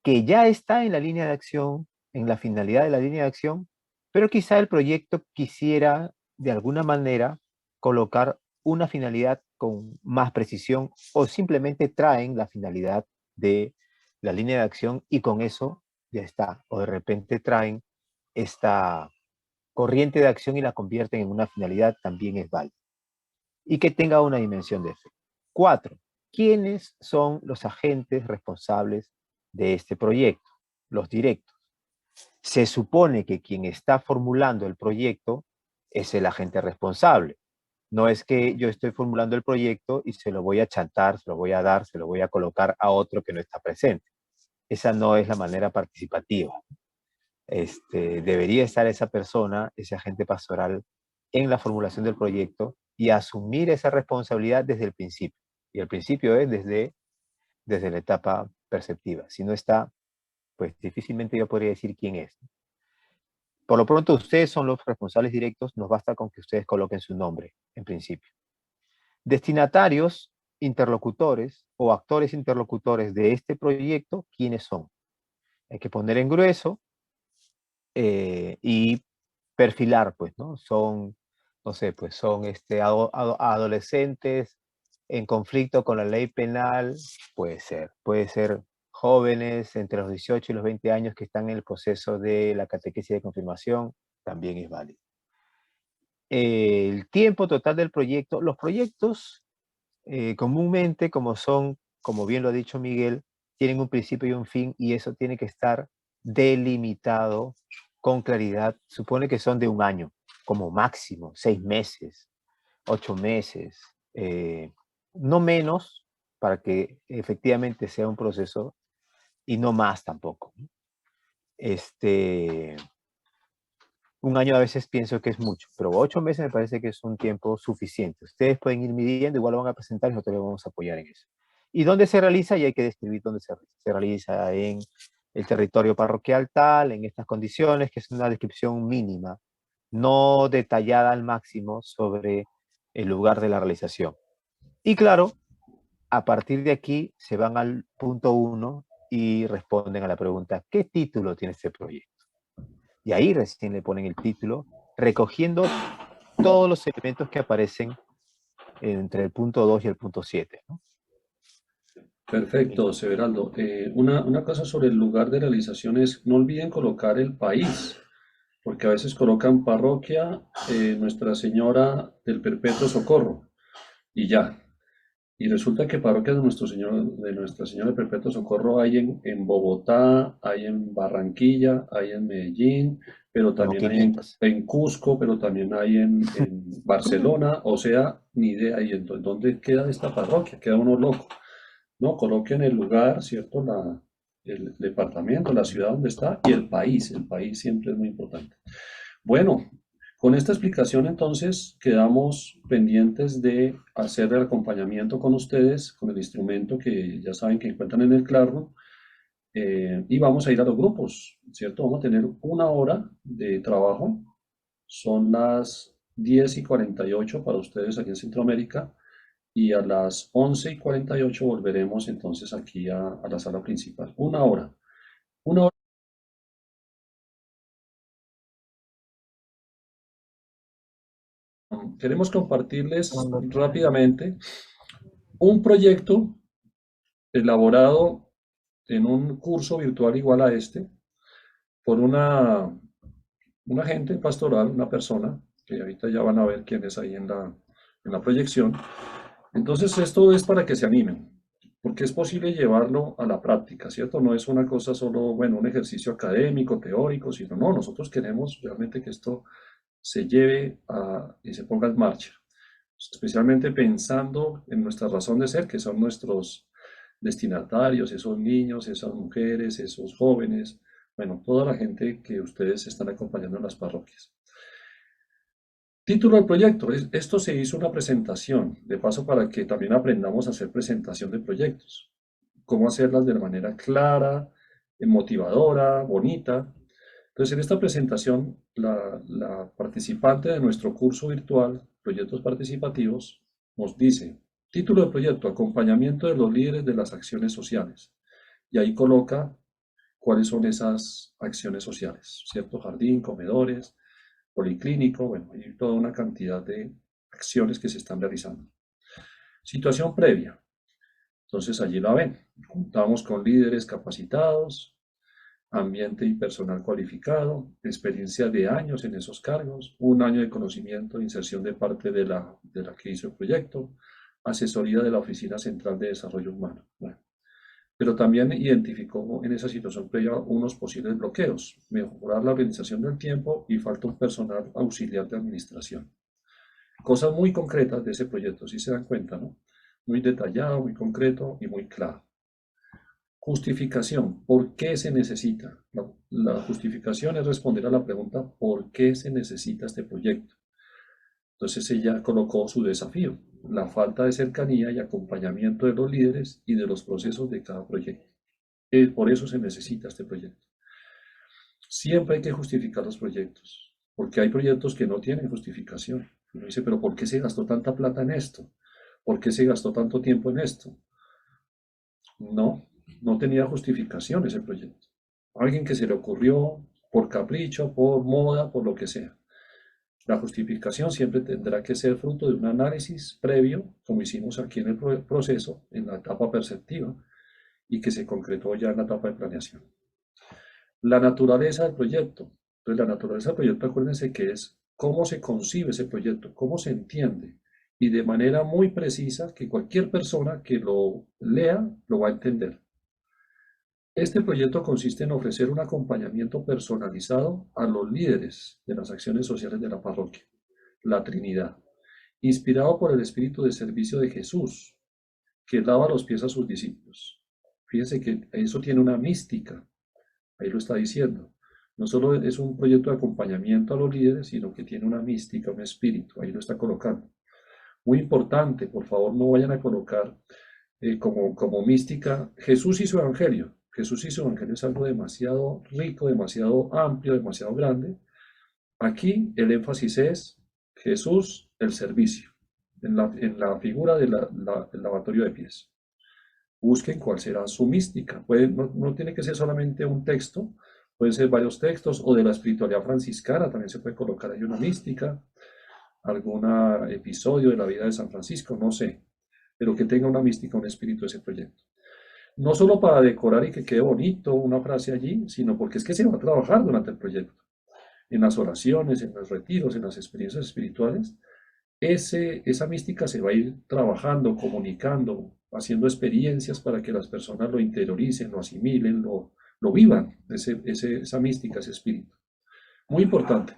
que ya está en la línea de acción, en la finalidad de la línea de acción, pero quizá el proyecto quisiera, de alguna manera, colocar una finalidad con más precisión, o simplemente traen la finalidad de la línea de acción y con eso ya está. O de repente traen esta corriente de acción y la convierten en una finalidad, también es válido. Y que tenga una dimensión de fe. 4. ¿Quiénes son los agentes responsables de este proyecto? Los directos. Se supone que quien está formulando el proyecto es el agente responsable. No es que yo estoy formulando el proyecto y se lo voy a chantar, se lo voy a dar, se lo voy a colocar a otro que no está presente. Esa no es la manera participativa. Debería estar esa persona, ese agente pastoral, en la formulación del proyecto y asumir esa responsabilidad desde el principio. Y el principio es desde la etapa perceptiva. Si no está, pues difícilmente yo podría decir quién es. Por lo pronto, ustedes son los responsables directos, nos basta con que ustedes coloquen su nombre, en principio. Destinatarios, interlocutores o actores interlocutores de este proyecto, ¿quiénes son? Hay que poner en grueso y perfilar, pues, ¿no? Son, no sé, pues son adolescentes en conflicto con la ley penal, puede ser jóvenes entre los 18 y los 20 años que están en el proceso de la catequesis de confirmación, también es válido. El tiempo total del proyecto, los proyectos comúnmente, como bien lo ha dicho Miguel, tienen un principio y un fin, y eso tiene que estar delimitado con claridad. Supone que son de un año, como máximo, 6 meses, 8 meses, no menos, para que efectivamente sea un proceso, y no más tampoco. Un año a veces pienso que es mucho, pero 8 meses me parece que es un tiempo suficiente. Ustedes pueden ir midiendo, igual lo van a presentar y nosotros les vamos a apoyar en eso. ¿Y dónde se realiza? Y hay que describir dónde se realiza en el territorio parroquial tal, en estas condiciones, que es una descripción mínima, no detallada al máximo sobre el lugar de la realización. Y claro, a partir de aquí se van al punto 1 y responden a la pregunta, ¿qué título tiene este proyecto? Y ahí recién le ponen el título, recogiendo todos los elementos que aparecen entre el punto 2 y el punto 7, ¿no? Perfecto, Severaldo. Una cosa sobre el lugar de realización es, no olviden colocar el país, porque a veces colocan parroquia Nuestra Señora del Perpetuo Socorro y ya. Y resulta que parroquias de Nuestra Señora del Perpetuo Socorro hay en Bogotá, hay en Barranquilla, hay en Medellín, pero Como también hay 500. en Cusco, pero también hay en Barcelona, o sea, ni idea. ¿Y entonces dónde queda esta parroquia? Queda uno loco. No, coloquen el lugar, ¿cierto? El departamento, la ciudad donde está y el país. El país siempre es muy importante. Bueno, con esta explicación entonces quedamos pendientes de hacer el acompañamiento con ustedes, con el instrumento que ya saben que encuentran en el Classroom. y vamos a ir a los grupos, ¿cierto? Vamos a tener 1 hora de trabajo. Son las 10:48 para ustedes aquí en Centroamérica. Y a las 11:48 volveremos entonces aquí a la sala principal. 1 hora. 1 hora. Queremos compartirles rápidamente un proyecto elaborado en un curso virtual igual a este por una agente pastoral, una persona, que ahorita ya van a ver quién es ahí en la proyección. Entonces esto es para que se animen, porque es posible llevarlo a la práctica, ¿cierto? No es una cosa solo, bueno, un ejercicio académico, teórico, sino no, nosotros queremos realmente que esto se lleve y se ponga en marcha, especialmente pensando en nuestra razón de ser, que son nuestros destinatarios, esos niños, esas mujeres, esos jóvenes, bueno, toda la gente que ustedes están acompañando en las parroquias. Título del proyecto. Esto se hizo una presentación, de paso para que también aprendamos a hacer presentación de proyectos. Cómo hacerlas de manera clara, motivadora, bonita. Entonces, en esta presentación, la participante de nuestro curso virtual, Proyectos Participativos, nos dice, título del proyecto, acompañamiento de los líderes de las acciones sociales. Y ahí coloca cuáles son esas acciones sociales, ¿cierto? Jardín, comedores, policlínico, bueno, hay toda una cantidad de acciones que se están realizando. Situación previa. Entonces allí la ven. Contamos con líderes capacitados, ambiente y personal cualificado, experiencia de años en esos cargos, 1 año de conocimiento e inserción de parte de la que hizo el proyecto, asesoría de la Oficina Central de Desarrollo Humano. Bueno, pero también identificó en esa situación previa unos posibles bloqueos, mejorar la organización del tiempo y falta un personal auxiliar de administración. Cosas muy concretas de ese proyecto, si se dan cuenta, ¿no? Muy detallado, muy concreto y muy claro. Justificación, ¿por qué se necesita? La justificación es responder a la pregunta ¿por qué se necesita este proyecto? Entonces ella colocó su desafío, la falta de cercanía y acompañamiento de los líderes y de los procesos de cada proyecto. Por eso se necesita este proyecto. Siempre hay que justificar los proyectos, porque hay proyectos que no tienen justificación. Uno dice, pero ¿por qué se gastó tanta plata en esto? ¿Por qué se gastó tanto tiempo en esto? No tenía justificación ese proyecto. Alguien que se le ocurrió por capricho, por moda, por lo que sea. La justificación siempre tendrá que ser fruto de un análisis previo, como hicimos aquí en el proceso, en la etapa perceptiva, y que se concretó ya en la etapa de planeación. La naturaleza del proyecto. Entonces, la naturaleza del proyecto, acuérdense que es cómo se concibe ese proyecto, cómo se entiende, y de manera muy precisa que cualquier persona que lo lea lo va a entender. Este proyecto consiste en ofrecer un acompañamiento personalizado a los líderes de las acciones sociales de la parroquia, la Trinidad, inspirado por el espíritu de servicio de Jesús, que lava los pies a sus discípulos. Fíjense que eso tiene una mística, ahí lo está diciendo. No solo es un proyecto de acompañamiento a los líderes, sino que tiene una mística, un espíritu, ahí lo está colocando. Muy importante, por favor, no vayan a colocar como mística Jesús y su evangelio. Jesús y su evangelio es algo demasiado rico, demasiado amplio, demasiado grande. Aquí el énfasis es Jesús, el servicio, en la figura del lavatorio de pies. Busquen cuál será su mística. No tiene que ser solamente un texto, pueden ser varios textos, o de la espiritualidad franciscana, también se puede colocar ahí una mística, algún episodio de la vida de San Francisco, no sé, pero que tenga una mística, un espíritu ese proyecto. No solo para decorar y que quede bonito una frase allí, sino porque es que se va a trabajar durante el proyecto. En las oraciones, en los retiros, en las experiencias espirituales, esa mística se va a ir trabajando, comunicando, haciendo experiencias para que las personas lo interioricen, lo asimilen, lo vivan, esa mística, ese espíritu. Muy importante.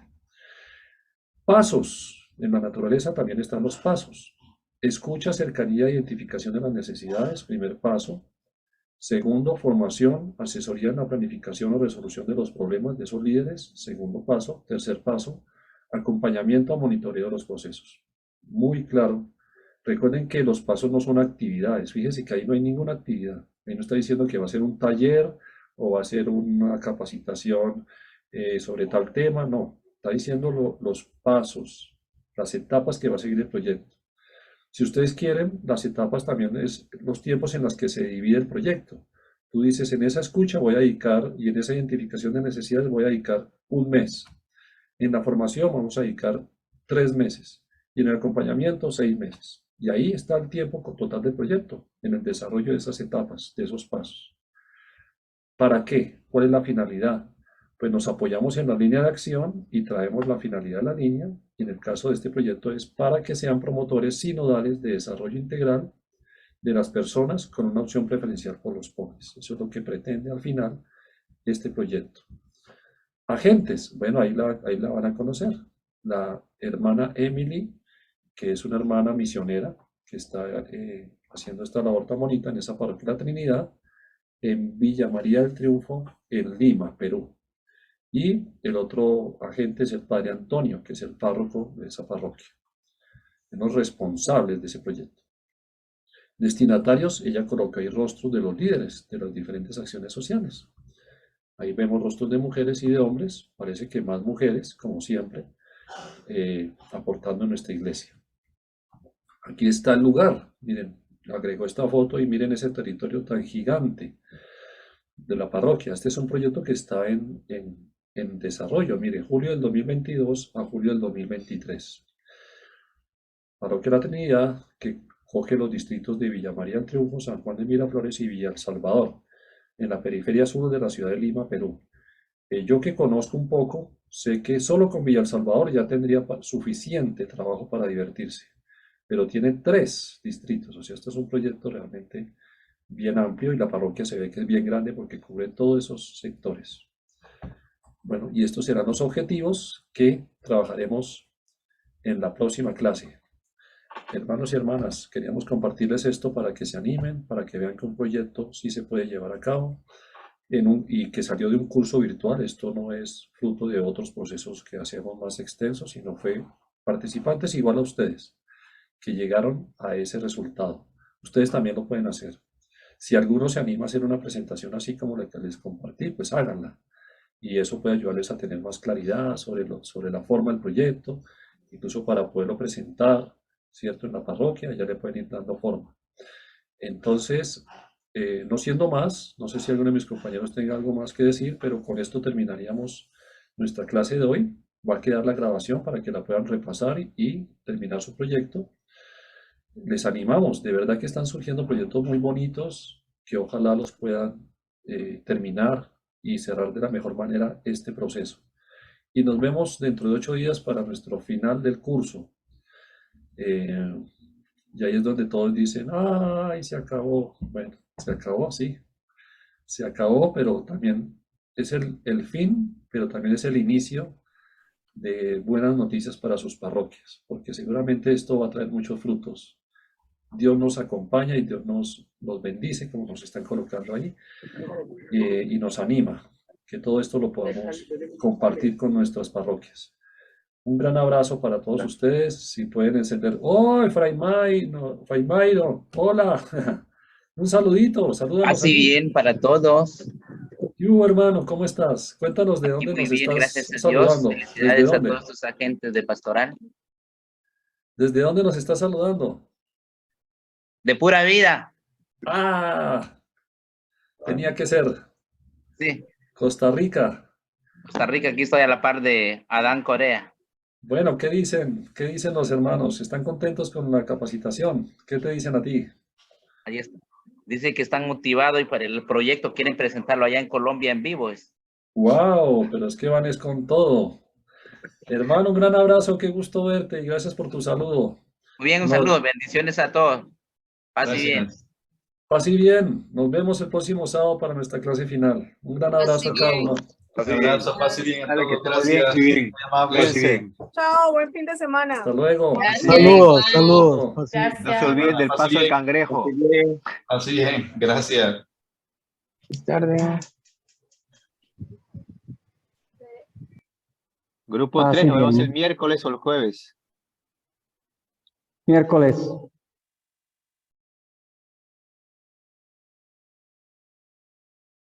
Pasos. En la naturaleza también están los pasos. Escucha, cercanía, identificación de las necesidades, primer paso. Segundo, formación, asesoría en la planificación o resolución de los problemas de esos líderes. Segundo paso. Tercer paso, acompañamiento o monitoreo de los procesos. Muy claro. Recuerden que los pasos no son actividades. Fíjense que ahí no hay ninguna actividad. Ahí no está diciendo que va a ser un taller o va a ser una capacitación sobre tal tema, no. Está diciendo los pasos, las etapas que va a seguir el proyecto. Si ustedes quieren, las etapas también es los tiempos en los que se divide el proyecto. Tú dices, en esa escucha voy a dedicar, y en esa identificación de necesidades voy a dedicar 1 mes. En la formación vamos a dedicar 3 meses. Y en el acompañamiento 6 meses. Y ahí está el tiempo total del proyecto, en el desarrollo de esas etapas, de esos pasos. ¿Para qué? ¿Cuál es la finalidad? Pues nos apoyamos en la línea de acción y traemos la finalidad de la línea. Y en el caso de este proyecto es para que sean promotores sinodales de desarrollo integral de las personas con una opción preferencial por los pobres. Eso es lo que pretende al final este proyecto. Agentes, bueno, ahí la van a conocer. La hermana Emily, que es una hermana misionera que está haciendo esta labor tan bonita en esa parroquia de la Trinidad, en Villa María del Triunfo, en Lima, Perú. Y el otro agente es el padre Antonio, que es el párroco de esa parroquia. Son los responsables de ese proyecto. Destinatarios, ella coloca ahí rostros de los líderes de las diferentes acciones sociales. Ahí vemos rostros de mujeres y de hombres, parece que más mujeres, como siempre, aportando en nuestra iglesia. Aquí está el lugar, miren, agregó esta foto y miren ese territorio tan gigante de la parroquia. Este es un proyecto que está en desarrollo, mire, julio del 2022 a julio del 2023. Parroquia La Trinidad, que coge los distritos de Villa María del Triunfo, San Juan de Miraflores y Villa El Salvador, en la periferia sur de la ciudad de Lima, Perú. Yo que conozco un poco, sé que solo con Villa El Salvador ya tendría suficiente trabajo para divertirse, pero tiene 3 distritos, o sea, este es un proyecto realmente bien amplio y la parroquia se ve que es bien grande porque cubre todos esos sectores. Bueno, y estos serán los objetivos que trabajaremos en la próxima clase. Hermanos y hermanas, queríamos compartirles esto para que se animen, para que vean que un proyecto sí se puede llevar a cabo y que salió de un curso virtual. Esto no es fruto de otros procesos que hacemos más extensos, sino fue participantes igual a ustedes que llegaron a ese resultado. Ustedes también lo pueden hacer. Si alguno se anima a hacer una presentación así como la que les compartí, pues háganla. Y eso puede ayudarles a tener más claridad sobre la forma del proyecto, incluso para poderlo presentar, ¿cierto? En la parroquia, ya le pueden ir dando forma. Entonces, no siendo más, no sé si alguno de mis compañeros tenga algo más que decir, pero con esto terminaríamos nuestra clase de hoy. Va a quedar la grabación para que la puedan repasar y terminar su proyecto. Les animamos, de verdad que están surgiendo proyectos muy bonitos que ojalá los puedan terminar y cerrar de la mejor manera este proceso. Y nos vemos dentro de 8 días para nuestro final del curso. Y ahí es donde todos dicen, ¡ay, se acabó! Bueno, se acabó, sí. Se acabó, pero también es el fin, pero también es el inicio de buenas noticias para sus parroquias, porque seguramente esto va a traer muchos frutos. Dios nos acompaña y Dios nos bendice, como nos están colocando ahí, y nos anima, que todo esto lo podamos compartir con nuestras parroquias. Un gran abrazo para todos ustedes. Si pueden encender. ¡Oh, Fray Mayro! ¡Hola! Un saludito. Salúdanos. Así bien para todos. Hermano, ¿cómo estás? Cuéntanos de dónde nos estás gracias a saludando. Dios. Felicidades ¿Desde dónde? a todos tus agentes de pastoral. ¿Desde dónde nos estás saludando? De Pura Vida. ¡Ah! Tenía que ser. Sí. Costa Rica. Costa Rica, aquí estoy a la par de Adán Corea. Bueno, ¿qué dicen? ¿Qué dicen los hermanos? ¿Están contentos con la capacitación? ¿Qué te dicen a ti? Ahí está. Dice que están motivados y para el proyecto quieren presentarlo allá en Colombia en vivo. ¡Wow! Pero es que van es con todo. Hermano, un gran abrazo, qué gusto verte y gracias por tu saludo. Muy bien, un saludo, bendiciones a todos. Paz y bien. Paz y bien, nos vemos el próximo sábado para nuestra clase final. Un gran abrazo a cada uno. Un abrazo, pase bien. Dale, que esté muy bien. Muy amable. Chao, buen fin de semana. Hasta luego. Saludos, saludos. No se olviden del paso del cangrejo. Así bien, gracias. Buenas tardes. Grupo 3, nos vemos el miércoles o el jueves. Miércoles.